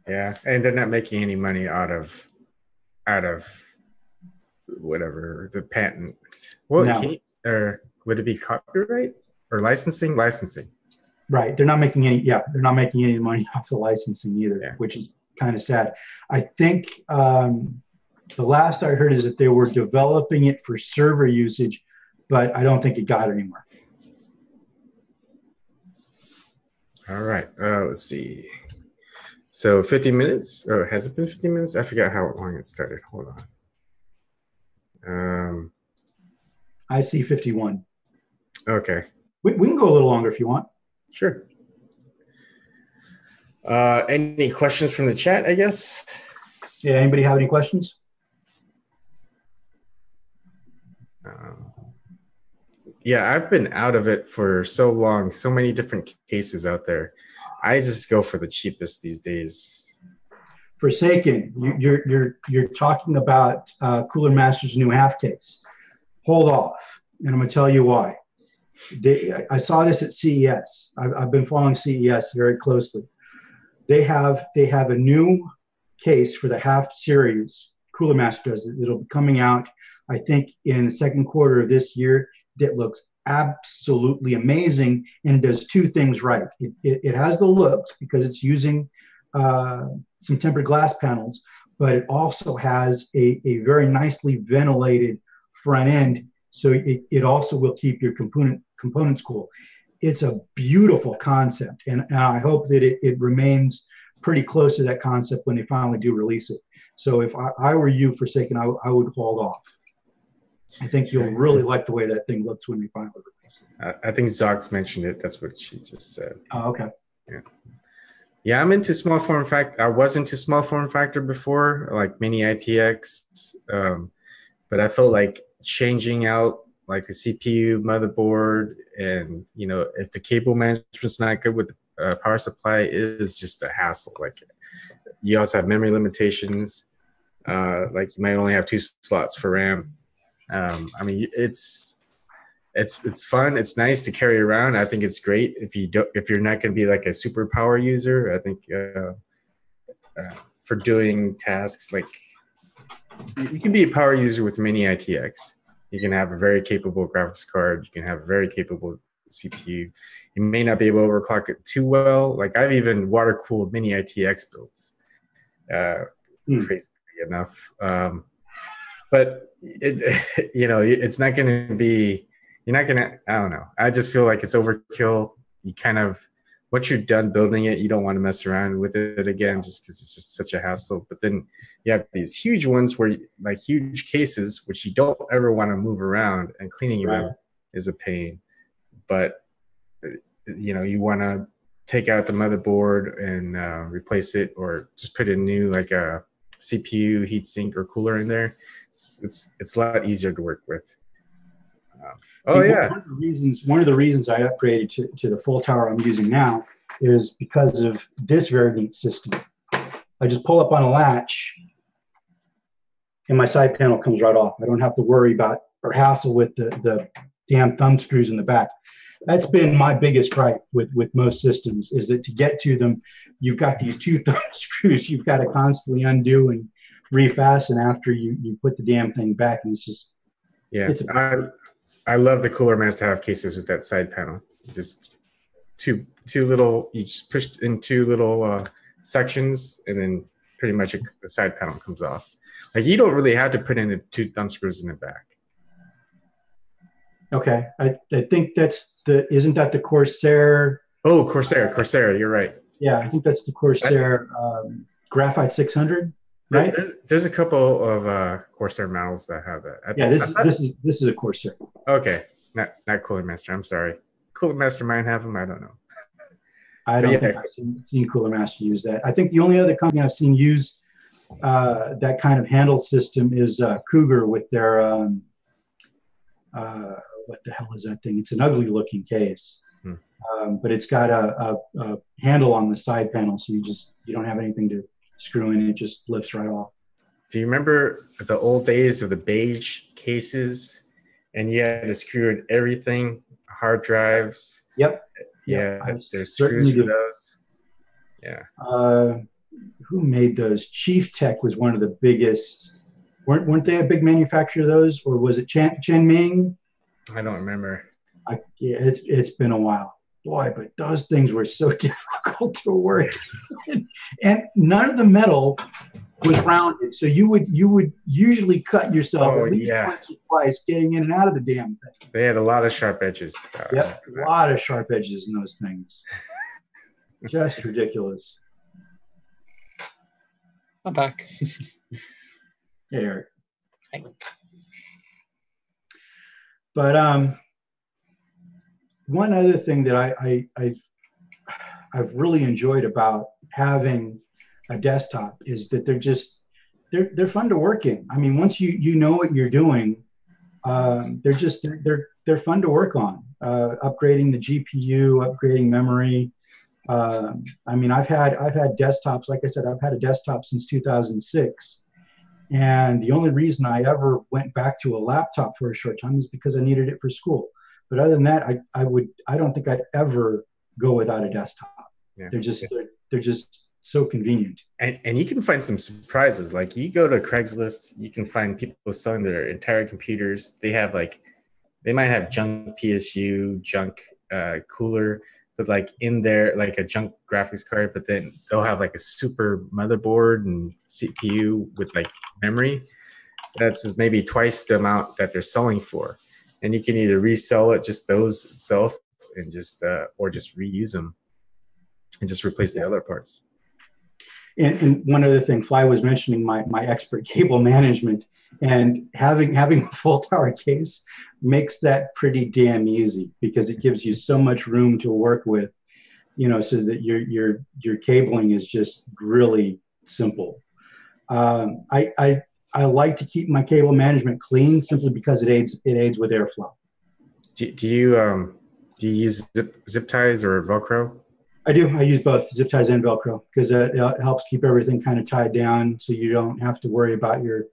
Yeah, and they're not making any money out of whatever the patent. Well, No. or would it be copyright or licensing? Licensing. Right. They're not making any. Yeah, they're not making any money off the licensing either, Yeah. which is kind of sad. I think the last I heard is that they were developing it for server usage, but I don't think it got anywhere. All right. Let's see. So 50 minutes, or has it been 50 minutes? I forgot how long it started. Hold on. I see 51. Okay. We can go a little longer if you want. Sure. Any questions from the chat, I guess? Yeah, anybody have any questions? Yeah, I've been out of it for so long, so many different cases out there. I just go for the cheapest these days. Forsaken, you're talking about Cooler Master's new half case. Hold off, and I'm going to tell you why. I saw this at CES. I've been following CES very closely. They have a new case for the half series. Cooler Master does it. It'll be coming out, I think, in the second quarter of this year. That looks absolutely amazing, and it does two things right. It has the looks because it's using some tempered glass panels, but it also has a very nicely ventilated front end, so it also will keep your components cool. It's a beautiful concept, and I hope that it remains pretty close to that concept when they finally do release it. So if I were you, Forsaken, I would hold off. I think you'll really like the way that thing looks when they finally release it. I think Zox mentioned it. That's what she just said. Oh, okay. Yeah. Yeah, I'm into small form factor. I was into small form factor before, like mini ITX, but I felt like changing out like the CPU, motherboard, and if the cable management's not good with the power supply, it is just a hassle. Like you also have memory limitations. Like you might only have 2 slots for RAM. I mean, it's fun. It's nice to carry around. I think it's great if you're not going to be like a super power user. I think for doing tasks like you can be a power user with mini ITX. You can have a very capable graphics card. You can have a very capable CPU. You may not be able to overclock it too well. Like I've even water cooled mini ITX builds. Crazy enough. But it's not going to be. You're not going to. I don't know. I just feel like it's overkill. You kind of once you're done building it, you don't want to mess around with it again, just because it's just such a hassle. But then you have these huge ones where, like huge cases, which you don't ever want to move around, and cleaning them is a pain. But you want to take out the motherboard and replace it, or just put a new like a CPU, heatsink, or cooler in there. It's a lot easier to work with. One of the reasons I upgraded to the full tower I'm using now is because of this very neat system. I just pull up on a latch, and my side panel comes right off. I don't have to worry about or hassle with the damn thumb screws in the back. That's been my biggest gripe with most systems, is that to get to them, you've got these 2 thumb screws you've got to constantly undo and refasten after you put the damn thing back, and it's just I love the Cooler Master half cases with that side panel. Just two little, you just push in 2 little sections, and then pretty much the side panel comes off. Like you don't really have to put in the 2 thumb screws in the back. Okay, I think that's isn't that the Corsair? Oh, Corsair, you're right. Yeah, I think that's the Corsair Graphite 600. Right. There's a couple of Corsair models that have that. This is a Corsair. Okay, not Cooler Master. I'm sorry. Cooler Master might have them. I don't know. I don't think I've seen Cooler Master use that. I think the only other company I've seen use that kind of handle system is Cougar with their what the hell is that thing? It's an ugly looking case, but it's got a handle on the side panel, so you don't have anything to screw in. It just lifts right off. Do you remember the old days of the beige cases, and you had to screw in everything, hard drives? Yep. Yeah, there's screws for those. Yeah. Who made those? Chief Tech was one of the biggest. Weren't they a big manufacturer of those, or was it Chen Ming? I don't remember. Yeah, it's been a while, boy. But those things were so difficult to work, and none of the metal was rounded, so you would usually cut yourself at least once or twice getting in and out of the damn thing. They had a lot of sharp edges. Yep, a lot of sharp edges in those things. Just ridiculous. I'm back. Hey, Eric. Hi. But one other thing that I've really enjoyed about having a desktop is that they're fun to work in. I mean, once you know what you're doing, they're fun to work on. Upgrading the GPU, upgrading memory. I mean, I've had desktops. Like I said, I've had a desktop since 2006, and the only reason I ever went back to a laptop for a short time is because I needed it for school. But other than that, I don't think I'd ever go without a desktop. Yeah. They're just so convenient. And you can find some surprises. Like you go to Craigslist, you can find people selling their entire computers. They might have junk PSU, junk cooler, but like in there, like a junk graphics card, but then they'll have like a super motherboard and CPU with like memory. That's just maybe twice the amount that they're selling for. And you can either resell it, just those itself, and just or just reuse them and just replace the other parts. And one other thing, Fly was mentioning my expert cable management, and having a full tower case makes that pretty damn easy because it gives you so much room to work with, so that your cabling is just really simple. I like to keep my cable management clean simply because it aids with airflow. Do you use zip ties or Velcro? I do. I use both zip ties and Velcro because it helps keep everything kind of tied down, so you don't have to worry about your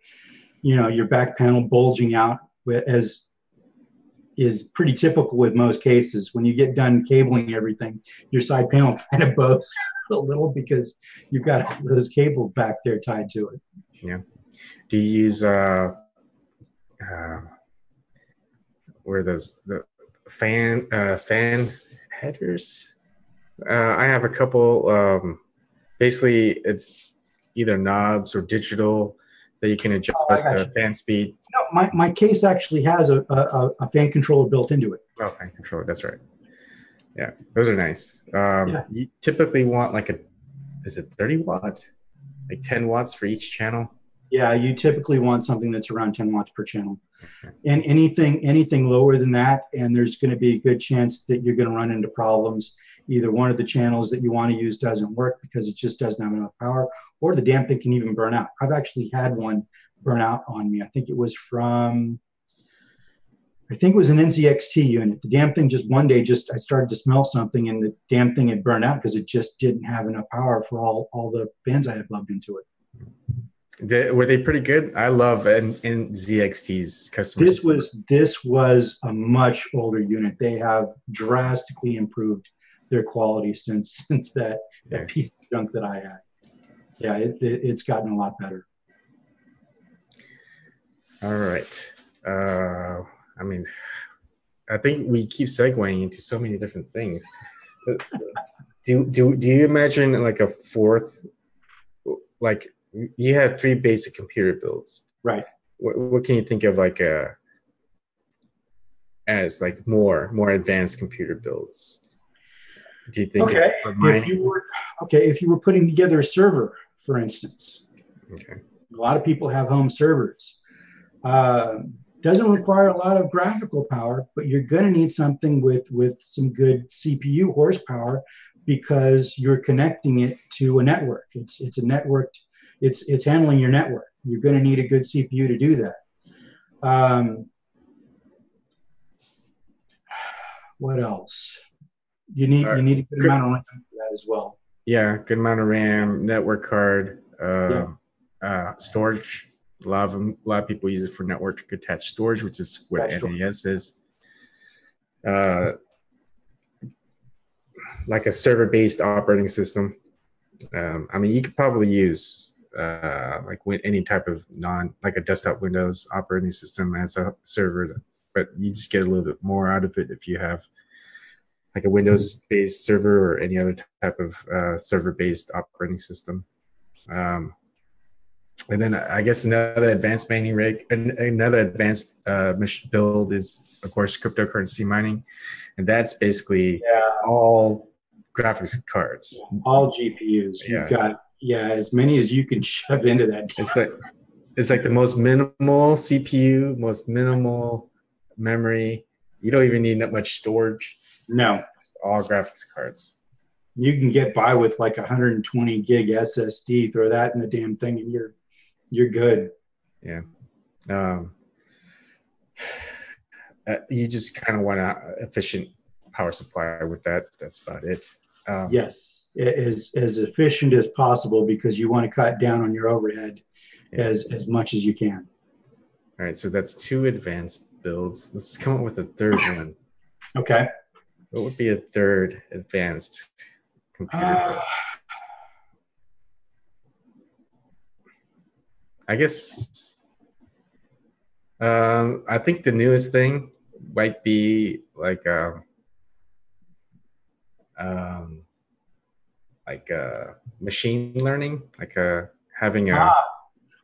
back panel bulging out, as is pretty typical with most cases. When you get done cabling everything, your side panel kind of bows a little because you've got those cables back there tied to it. Yeah. Do you use where those the fan headers? I have a couple. Basically, it's either knobs or digital that you can adjust fan speed. No, my case actually has a fan controller built into it. Oh, fan controller. That's right. Yeah, those are nice. You typically want is it 30 watt? Like 10 watts for each channel? Yeah, you typically want something that's around 10 watts per channel. Okay. And anything lower than that, and there's going to be a good chance that you're going to run into problems. Either one of the channels that you want to use doesn't work because it just doesn't have enough power, or the damn thing can even burn out. I've actually had one burn out on me. I think it was an NZXT unit. The damn thing just one day, I started to smell something, and the damn thing had burned out because it just didn't have enough power for all the fans I had plugged into it. Were they pretty good? I love NZXT's customers. This was a much older unit. They have drastically improved their quality since that piece of junk that I had. Yeah, it's gotten a lot better. All right. I mean, I think we keep segueing into so many different things. Do you imagine like a fourth, like you have 3 basic computer builds, right? What can you think of as more advanced computer builds? Do you think if you were putting together a server, for instance? Okay. A lot of people have home servers. Doesn't require a lot of graphical power, but you're going to need something with some good CPU horsepower because you're connecting it to a network. It's a networked, it's handling your network. You're going to need a good CPU to do that. What else? You need a good amount of RAM for that as well. Yeah, good amount of RAM, network card, storage. A lot of people use it for network attached storage, which is what NAS is. Like a server-based operating system. I mean, you could probably use like any type of like a desktop Windows operating system as a server, but you just get a little bit more out of it if you have like a Windows-based server or any other type of server-based operating system. And then I guess another advanced mining rig, another advanced build is, of course, cryptocurrency mining. And that's basically all graphics cards. All GPUs. You've got, as many as you can shove into that. It's like the most minimal CPU, most minimal memory. You don't even need that much storage. No. Just all graphics cards. You can get by with like 120 gig SSD, throw that in the damn thing, and you're good. Yeah. You just kind of want an efficient power supply with that. That's about it. Yes, as efficient as possible, because you want to cut down on your overhead as much as you can. All right, so that's 2 advanced builds. Let's come up with a third one. Okay. What would be a third advanced computer? I guess I think the newest thing might be like machine learning, like having a.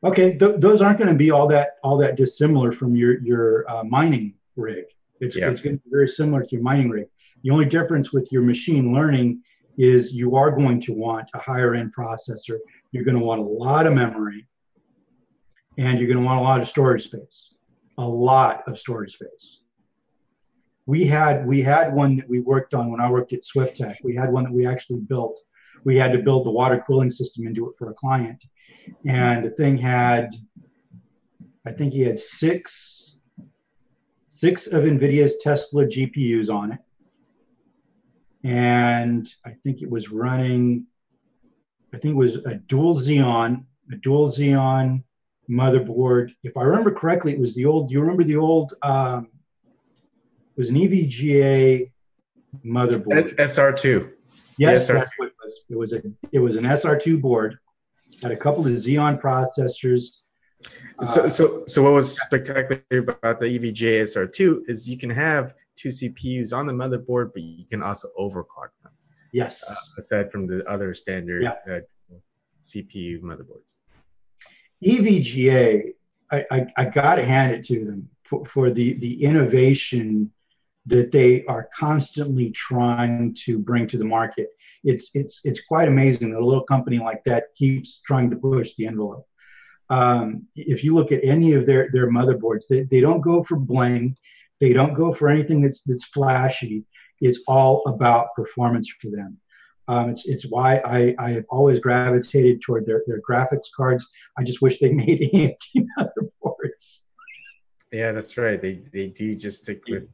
Okay, those aren't going to be all that dissimilar from your mining rig. It's going to be very similar to your mining rig. The only difference with your machine learning is you are going to want a higher end processor. You're going to want a lot of memory, and you're going to want a lot of storage space. A lot of storage space. We had one that we worked on when I worked at SwiftTech. We had one that we actually built. We had to build the water cooling system into it for a client. And the thing had, I think he had six of NVIDIA's Tesla GPUs on it. And I think it was running, I think it was a dual Xeon motherboard. If I remember correctly, it was the old, do you remember the old, it was an EVGA motherboard. SR2. Yes, that's what it was. It was an SR2 board. Had a couple of Xeon processors. So what was spectacular about the EVGA SR2 is you can have 2 CPUs on the motherboard, but you can also overclock them. Yes. Aside from the other standard CPU motherboards. EVGA, I got to hand it to them for the innovation that they are constantly trying to bring to the market. It's quite amazing that a little company like that keeps trying to push the envelope. If you look at any of their motherboards, they don't go for bling. They don't go for anything that's flashy. It's all about performance for them. It's why I have always gravitated toward their graphics cards. I just wish they made AMD motherboards. Yeah, that's right. They do just stick with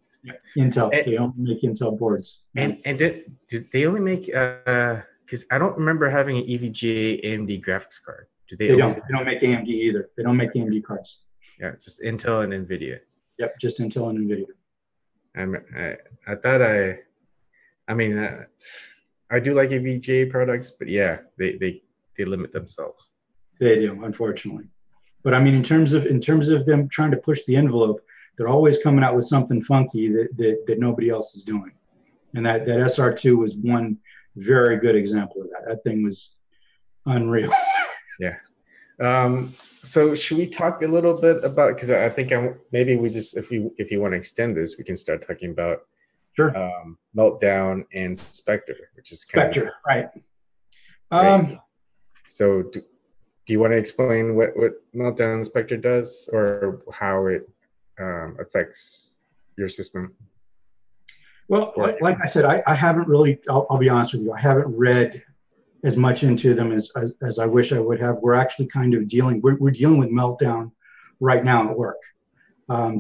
Intel. They only make Intel boards. And did they only make because I don't remember having an EVGA AMD graphics card. They don't make AMD either. They don't make AMD cards. Yeah, just Intel and NVIDIA. Yep, just Intel and NVIDIA. I thought I do like EVGA products, but yeah, they limit themselves. They do, unfortunately. But I mean, in terms of them trying to push the envelope, they're always coming out with something funky that nobody else is doing. And that SR2 was one very good example of that. That thing was unreal. Yeah. So should we talk a little bit about, because I think maybe we just, if you want to extend this, we can start talking about Meltdown and Spectre, which is kind Spectre, right. So do you want to explain what Meltdown and Spectre does, or how it affects your system? Well, like I said, I haven't really, I'll be honest with you, I haven't read as much into them as I wish I would have. We're actually kind of we're dealing with Meltdown right now at work,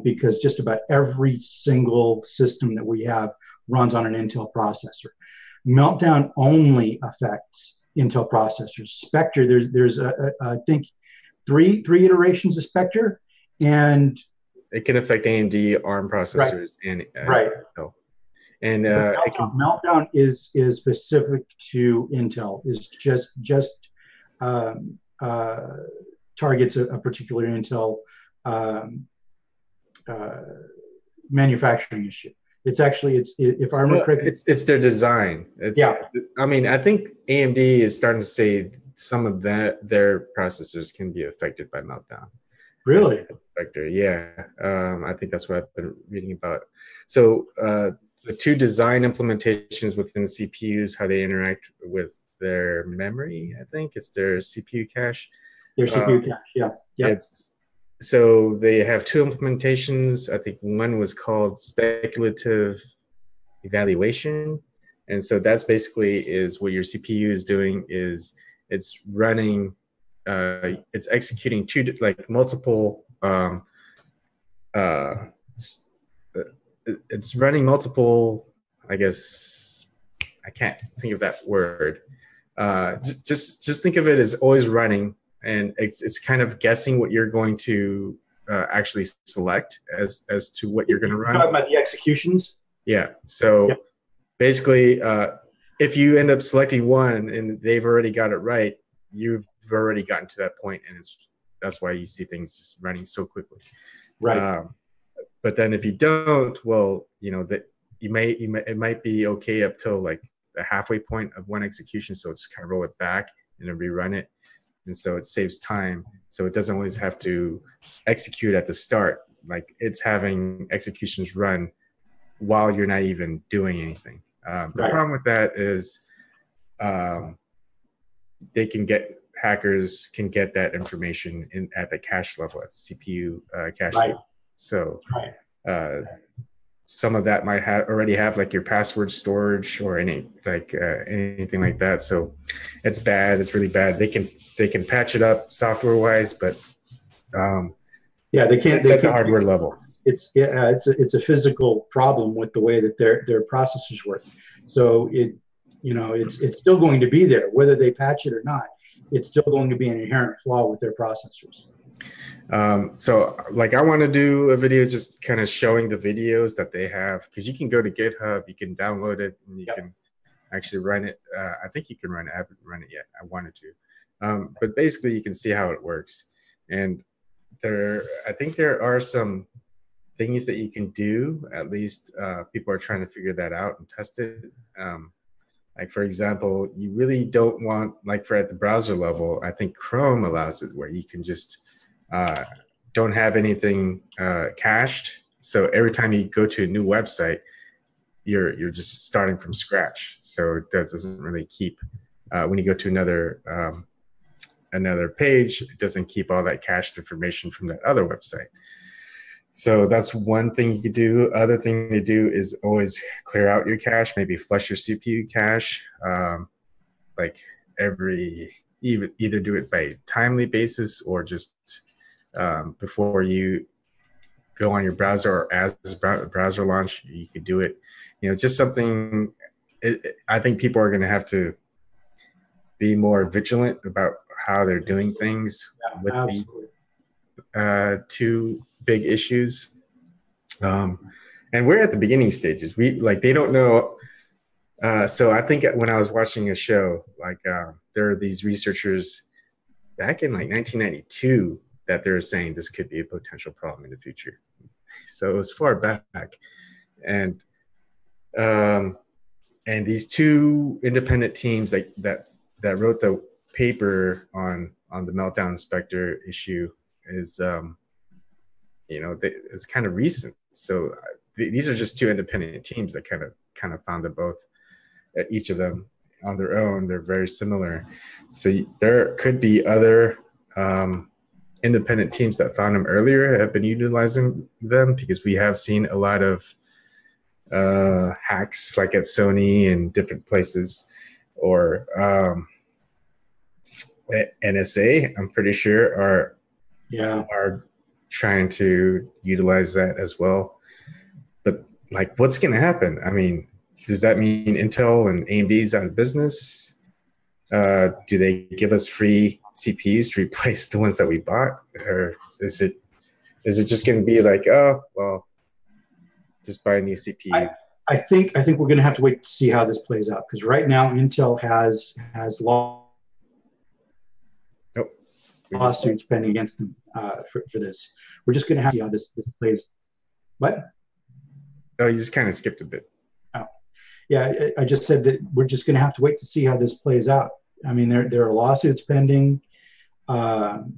because just about every single system that we have runs on an Intel processor. Meltdown only affects Intel processors. Spectre, there's I think three iterations of Spectre, and it can affect AMD, ARM processors, right. and right. Intel. And Meltdown is specific to Intel. Is just targets a particular Intel manufacturing issue. It's actually if I remember correctly, it's their design. I mean, I think AMD is starting to say some of their processors can be affected by Meltdown. Really? Vector, yeah. I think that's what I've been reading about. So the two design implementations within CPUs, how they interact with their memory, I think it's their CPU cache. Their CPU cache, yeah. Yep. So they have two implementations. I think one was called speculative evaluation. And so that's basically is what your CPU is doing is it's running, it's executing multiple, it's running multiple, I guess, I can't think of that word. Just think of it as always running, and it's kind of guessing what you're going to actually select as to what you're going to run. You're talking about the executions? Yeah. So basically, if you end up selecting one and they've already got it right, you've already gotten to that point, and that's why you see things just running so quickly. Right. But then if you don't, well, that it might be okay up till like the halfway point of one execution. So it's kind of roll it back and then rerun it. And so it saves time. So it doesn't always have to execute at the start. Like it's having executions run while you're not even doing anything. The problem with that is hackers can get that information at the cache level, at the CPU cache level. So some of that might already have like your password storage or anything like that. So it's bad. It's really bad. They can patch it up software wise, but they can't. It's at the hardware level. It's a physical problem with the way that their processors work. So it's still going to be there whether they patch it or not. It's still going to be an inherent flaw with their processors. So like I want to do a video just kind of showing the videos that they have, because you can go to GitHub, you can download it, and you can actually run it. I think you can run it. I haven't run it yet. I wanted to. But basically you can see how it works. And I think there are some things that you can do. At least people are trying to figure that out and test it. Like for example, you really don't want, at the browser level, I think Chrome allows it where you can just don't have anything cached. So every time you go to a new website, you're just starting from scratch. So it doesn't really keep, when you go to another page, it doesn't keep all that cached information from that other website. So that's one thing you could do. Other thing to do is always clear out your cache, maybe flush your CPU cache, either do it by timely basis or just before you go on your browser or as browser launch, you could do it. Just something. I think people are going to have to be more vigilant about how they're doing things with these two big issues. And we're at the beginning stages. They don't know. So I think when I was watching a show, there are these researchers back in 1992 that they're saying this could be a potential problem in the future. So it was far back, and these two independent teams that wrote the paper on the Meltdown Spectre issue is it's kind of recent. So these are just two independent teams that kind of found them both. Each of them on their own, they're very similar. So there could be other independent teams that found them earlier have been utilizing them, because we have seen a lot of hacks like at Sony and different places, or NSA, I'm pretty sure, are trying to utilize that as well. But like, what's going to happen? I mean, does that mean Intel and AMD's out of business? Do they give us free CPUs to replace the ones that we bought, or is it just going to be like, oh well, just buy a new CPU? I think we're going to have to wait to see how this plays out, because right now Intel has lawsuits pending against them for this. We're just going to have to see how this plays. What? Oh, you just kind of skipped a bit. Oh, yeah. I just said that we're just going to have to wait to see how this plays out. I mean, there are lawsuits pending. Intel,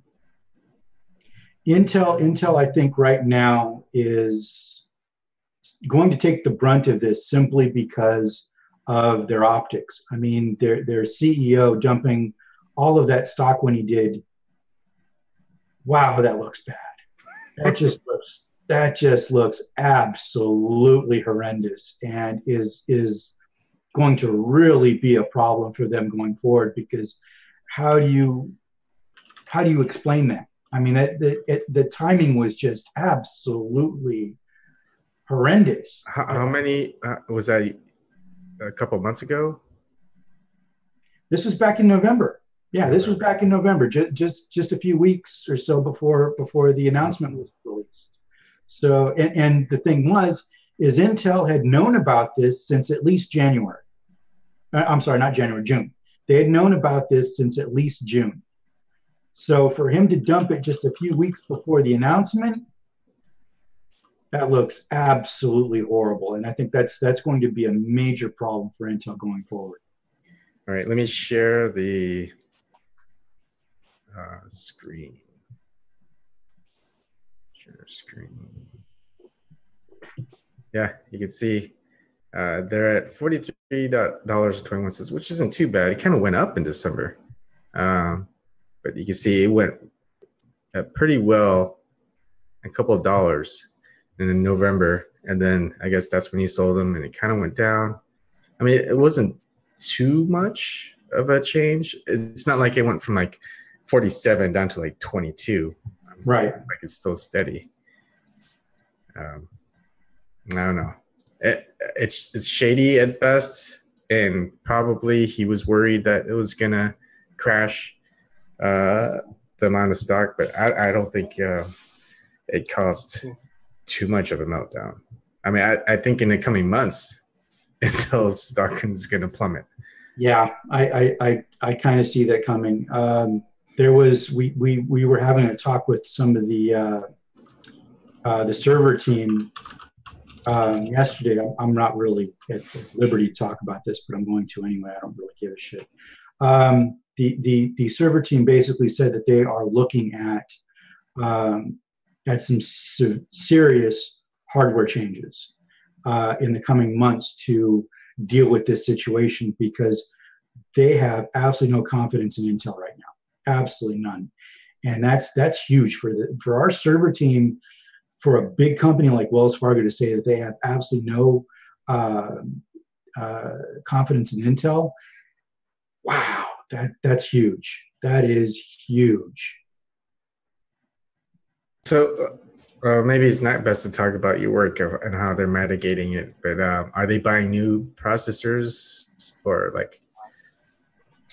I think right now is going to take the brunt of this simply because of their optics. I mean, their CEO dumping all of that stock when he did. Wow, that looks bad. That just looks absolutely horrendous, and is going to really be a problem for them going forward, because how do you explain that? I mean, the timing was just absolutely horrendous. How many was that? A couple of months ago? This was back in November. Yeah, this was back in November, just a few weeks or so before the announcement was released. So, and the thing is Intel had known about this since at least January. I'm sorry, not January, June. They had known about this since at least June. So for him to dump it just a few weeks before the announcement, that looks absolutely horrible. And I think that's going to be a major problem for Intel going forward. All right, let me share the screen. Share screen. Yeah, you can see they're at $43.21, which isn't too bad. It kind of went up in December. But you can see it went pretty well, a couple of dollars in November. And then I guess that's when he sold them, and it kind of went down. I mean, it wasn't too much of a change. It's not like it went from like 47 down to like 22. Right. It's like it's still steady. I don't know. It's shady at best, and probably he was worried that it was gonna crash the amount of stock, but I don't think it caused too much of a meltdown. I mean, I think in the coming months, Intel's stock is going to plummet. Yeah, I kind of see that coming. We were having a talk with some of the server team yesterday. I'm not really at liberty to talk about this, but I'm going to anyway. I don't really give a shit. The server team basically said that they are looking at some serious hardware changes in the coming months to deal with this situation, because they have absolutely no confidence in Intel right now, absolutely none, and that's huge for our server team, for a big company like Wells Fargo to say that they have absolutely no confidence in Intel. Wow, that's huge. That is huge. So maybe it's not best to talk about your work and how they're mitigating it, but are they buying new processors, or like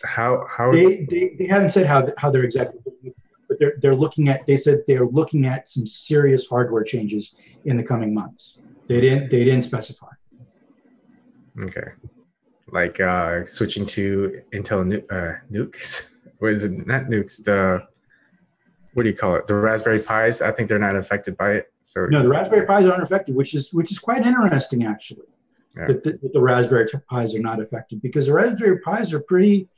how they haven't said how they're exactly doing it, but they're looking at, they said they're looking at some serious hardware changes in the coming months. They didn't specify. Okay. Like switching to Intel nukes? Or is it not nukes? What do you call it? The Raspberry Pis? I think they're not affected by it. So no, the Raspberry Pis aren't affected, which is quite interesting, actually. Yeah. That the Raspberry Pis are not affected, because the Raspberry Pis are pretty.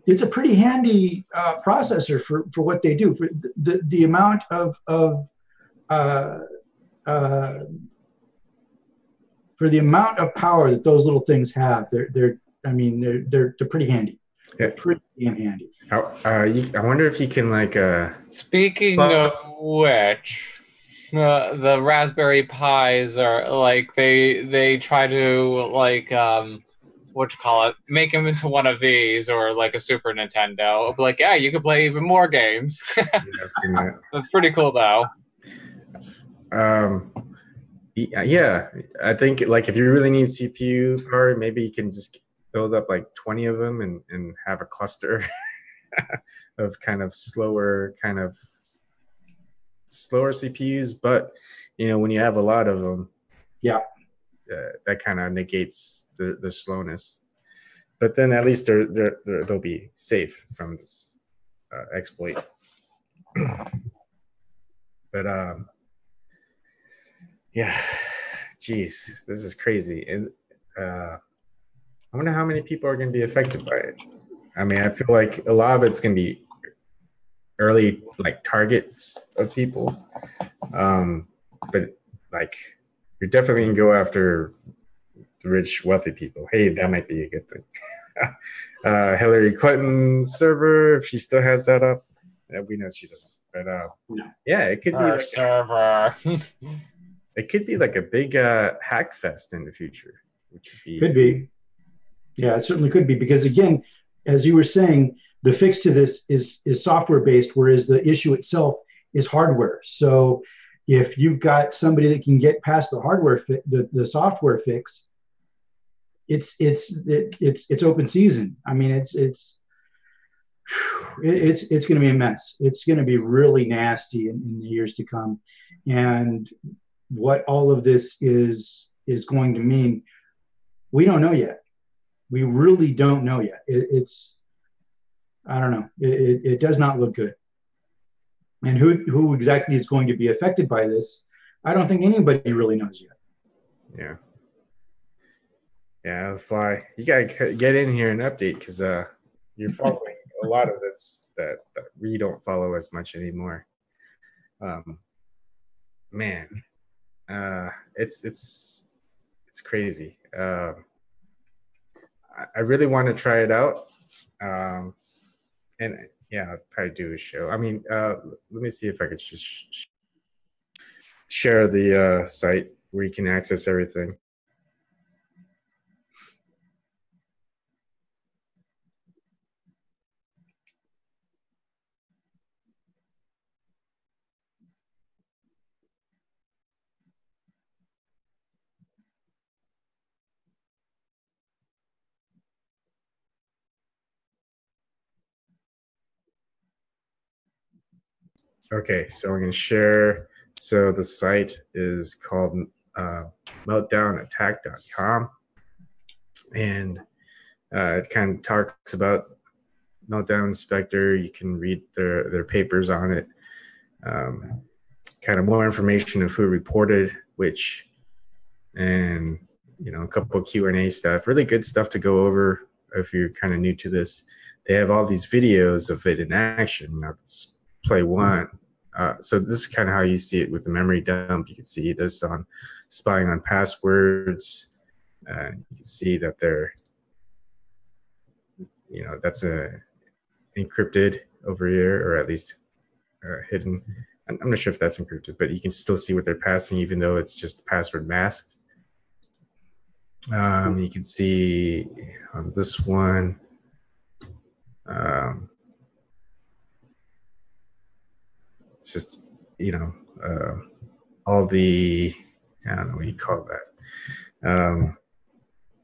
It's a pretty handy processor for what they do. For the amount of for the amount of power that those little things have, they're pretty handy. Yeah. They're pretty damn handy. I wonder if you can like. Speaking of which, The Raspberry Pis are like they try to like what you call it, make them into one of these or like a Super Nintendo. Like, yeah, you could play even more games. Yeah, I've seen that. That's pretty cool though. Yeah, I think like if you really need CPU power, maybe you can just build up like 20 of them and have a cluster of kind of slower CPUs. But when you have a lot of them, Yeah. that kind of negates the slowness. But then at least they'll be safe from this exploit. But yeah, geez, this is crazy. And I wonder how many people are going to be affected by it. I mean, I feel like a lot of it's going to be early like targets of people. But like you're definitely going to go after the rich, wealthy people. Hey, that might be a good thing. Hillary Clinton's server, if she still has that up, we know she doesn't. But yeah, it could be Our like server. it could be like a big hack fest in the future, which would be Could be. Yeah, it certainly could be, because again, as you were saying, the fix to this is software based, whereas the issue itself is hardware. So if you've got somebody that can get past the hardware the software fix, it's open season. I mean, it's going to be a mess. It's going to be really nasty in the years to come, and what all of this is going to mean, we don't know yet. We really don't know yet. It's I don't know. It does not look good. And who exactly is going to be affected by this, I don't think anybody really knows yet. Yeah. Yeah, Fly. You gotta get in here and update, because you're following a lot of this that we don't follow as much anymore. Man, it's crazy. I really want to try it out, and yeah, I'll probably do a show. I mean, let me see if I could just share the site where you can access everything. Okay, so I'm going to share. So the site is called meltdownattack.com, and it kind of talks about Meltdown Inspector. You can read their papers on it. Kind of more information of who reported which, and a couple of Q&A stuff. Really good stuff to go over if you're kind of new to this. They have all these videos of it in action. Now, let's play one. So this is kind of how you see it with the memory dump. You can see this on spying on passwords. You can see that they're, that's encrypted over here, or at least hidden. I'm not sure if that's encrypted, but you can still see what they're passing, even though it's just password masked. You can see on this one, it's just, all the, I don't know what you call that,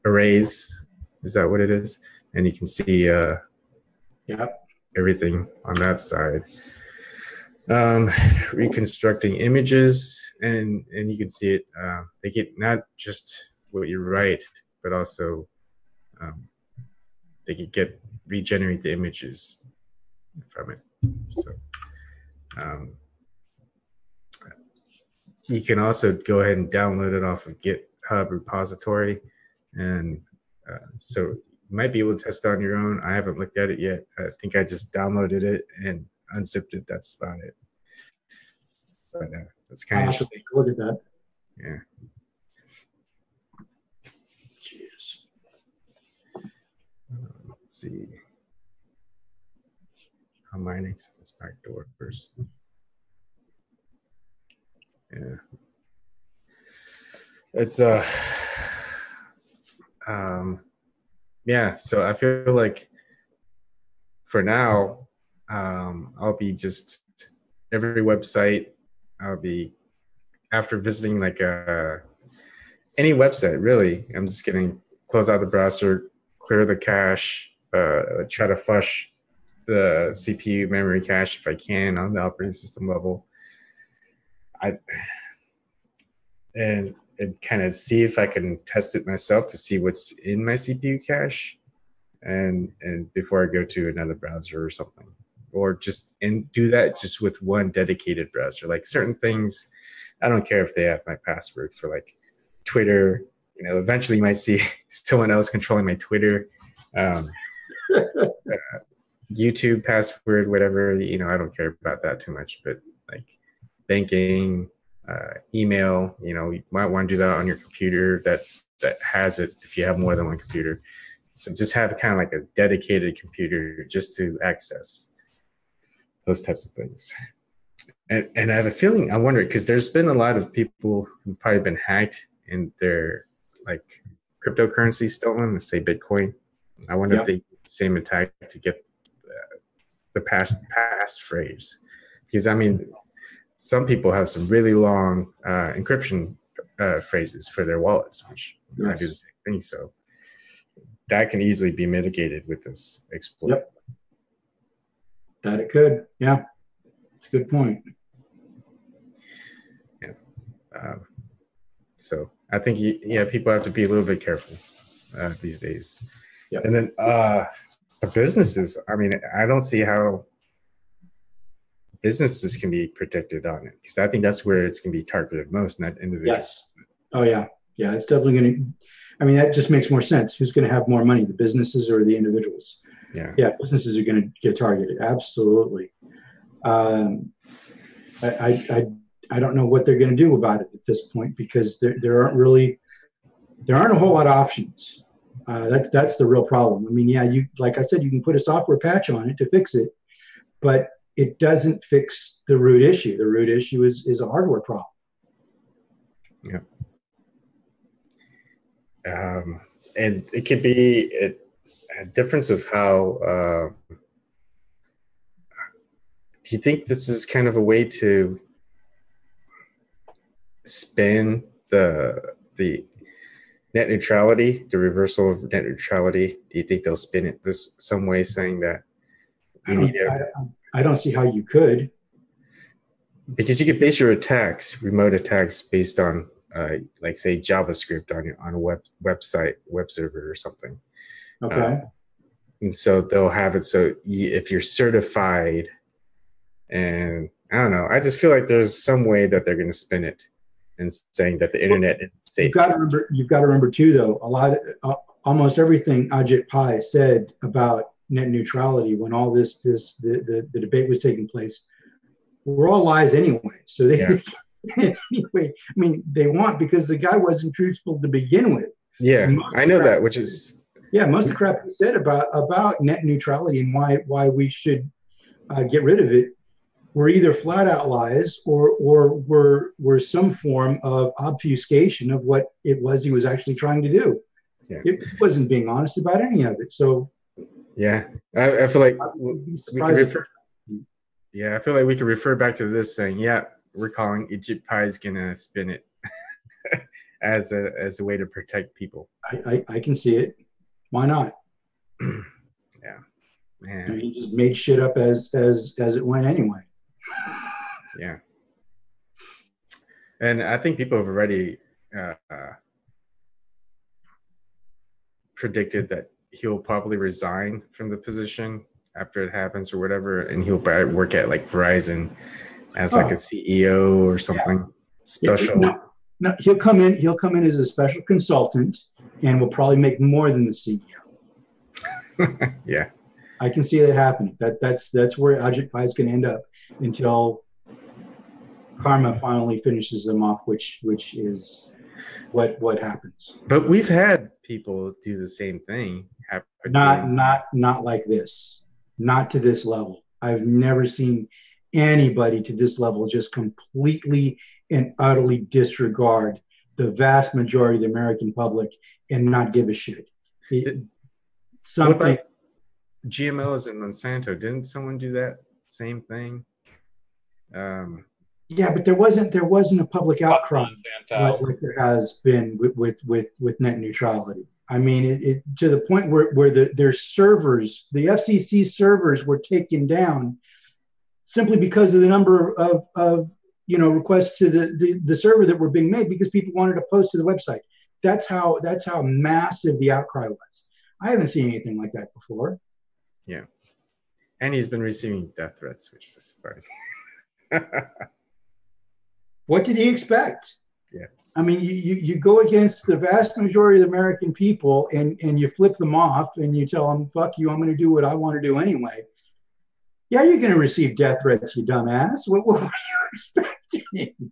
arrays. Is that what it is? And you can see everything on that side. Reconstructing images, and you can see it. They get not just what you write, but also they could regenerate the images from it. So you can also go ahead and download it off of GitHub repository, and so you might be able to test it on your own. I haven't looked at it yet. I think I just downloaded it and unzipped it. That's about it. But that's kind of interesting. Look at that. Yeah. Jeez. Let's see how mine access backdoor first. Yeah. It's yeah, so I feel like for now, I'll be just every website I'll be after visiting like any website really, I'm just gonna close out the browser, clear the cache, try to flush the CPU memory cache if I can on the operating system level. And kind of see if I can test it myself to see what's in my CPU cache, and before I go to another browser or something, or just and do that just with one dedicated browser. Like certain things, I don't care if they have my password for like Twitter. You know, eventually you might see someone else controlling my Twitter, YouTube password, whatever. You know, I don't care about that too much. But like banking, email, you know, you might want to do that on your computer that has it if you have more than one computer. So just have kind of like a dedicated computer just to access those types of things. And I have a feeling, I wonder, because there's been a lot of people who've probably been hacked and their like cryptocurrency stolen, let's say Bitcoin. I wonder if they use the same attack to get the passphrase. Because I mean, some people have some really long encryption phrases for their wallets, which I do the same thing. So that can easily be mitigated with this exploit. Yep. That it could. Yeah. It's a good point. Yeah. So I think, people have to be a little bit careful these days. Yep. And then businesses, I mean, I don't see how businesses can be protected on it, because I think that's where it's going to be targeted most, not individuals. Yes. Oh, yeah. Yeah, it's definitely going to, I mean, that just makes more sense. Who's going to have more money, the businesses or the individuals? Yeah. Yeah, businesses are going to get targeted. Absolutely. I don't know what they're going to do about it at this point, because there aren't a whole lot of options. That's the real problem. I mean, yeah, like I said, you can put a software patch on it to fix it, but it doesn't fix the root issue. The root issue is a hardware problem. Yeah. And it could be a difference of how. Do you think this is kind of a way to spin the net neutrality, the reversal of net neutrality? Do you think they'll spin it this some way, saying that I don't see how you could. Because you could base your attacks, remote attacks, based on like say JavaScript on a web server or something. Okay. And so they'll have it so if you're certified, and I don't know, I just feel like there's some way that they're going to spin it and saying that the internet is safe. You've got to remember too, though, almost everything Ajit Pai said about net neutrality when all the debate was taking place were all lies anyway. So anyway, I mean, they want, because the guy wasn't truthful to begin with. Yeah, I know that, which is most of the crap he said about net neutrality and why we should get rid of it were either flat out lies or were some form of obfuscation of what it was he was actually trying to do. Yeah. It wasn't being honest about any of it. So yeah, I feel like we can refer. Yeah, I feel like we could refer back to this saying, yeah, we're calling Ajit Pai's gonna spin it as a way to protect people. I can see it. Why not? Yeah, man. And he just made shit up as it went anyway. Yeah, and I think people have already predicted that he'll probably resign from the position after it happens or whatever, and he'll probably work at like Verizon as like a CEO or something special. No, he'll come in as a special consultant and will probably make more than the CEO. Yeah, I can see that happening. That's where Ajit Pai is going to end up until karma finally finishes them off, which is what happens. But we've had people do the same thing. Not like this. Not to this level. I've never seen anybody to this level just completely and utterly disregard the vast majority of the American public and not give a shit. Something. GMOs in Monsanto, didn't someone do that same thing? Yeah, but there wasn't a public outcry like there has been with net neutrality. I mean, it to the point where their servers, the FCC servers, were taken down simply because of the number of requests to the server that were being made because people wanted to post to the website. That's how massive the outcry was. I haven't seen anything like that before. Yeah, and he's been receiving death threats, which is funny. What did he expect? Yeah. I mean, you go against the vast majority of the American people and you flip them off and you tell them, fuck you, I'm going to do what I want to do anyway. Yeah, you're going to receive death threats, you dumbass. What were you expecting?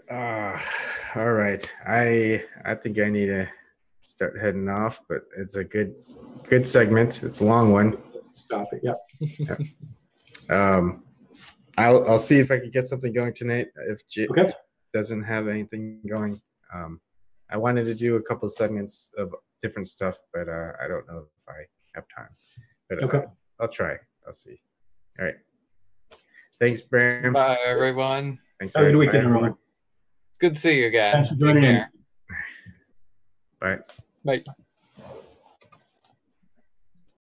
Yeah. All right. I think I need to start heading off, but it's a good segment. It's a long one. Stop it. Yep. I'll see if I can get something going tonight. If J okay. doesn't have anything going, I wanted to do a couple of segments of different stuff, but I don't know if I have time. But okay. I'll try. I'll see. All right. Thanks, Bryan. Bye, everyone. Thanks. Have a good weekend, everyone. It's good to see you again. Thanks for joining in. Bye. Bye.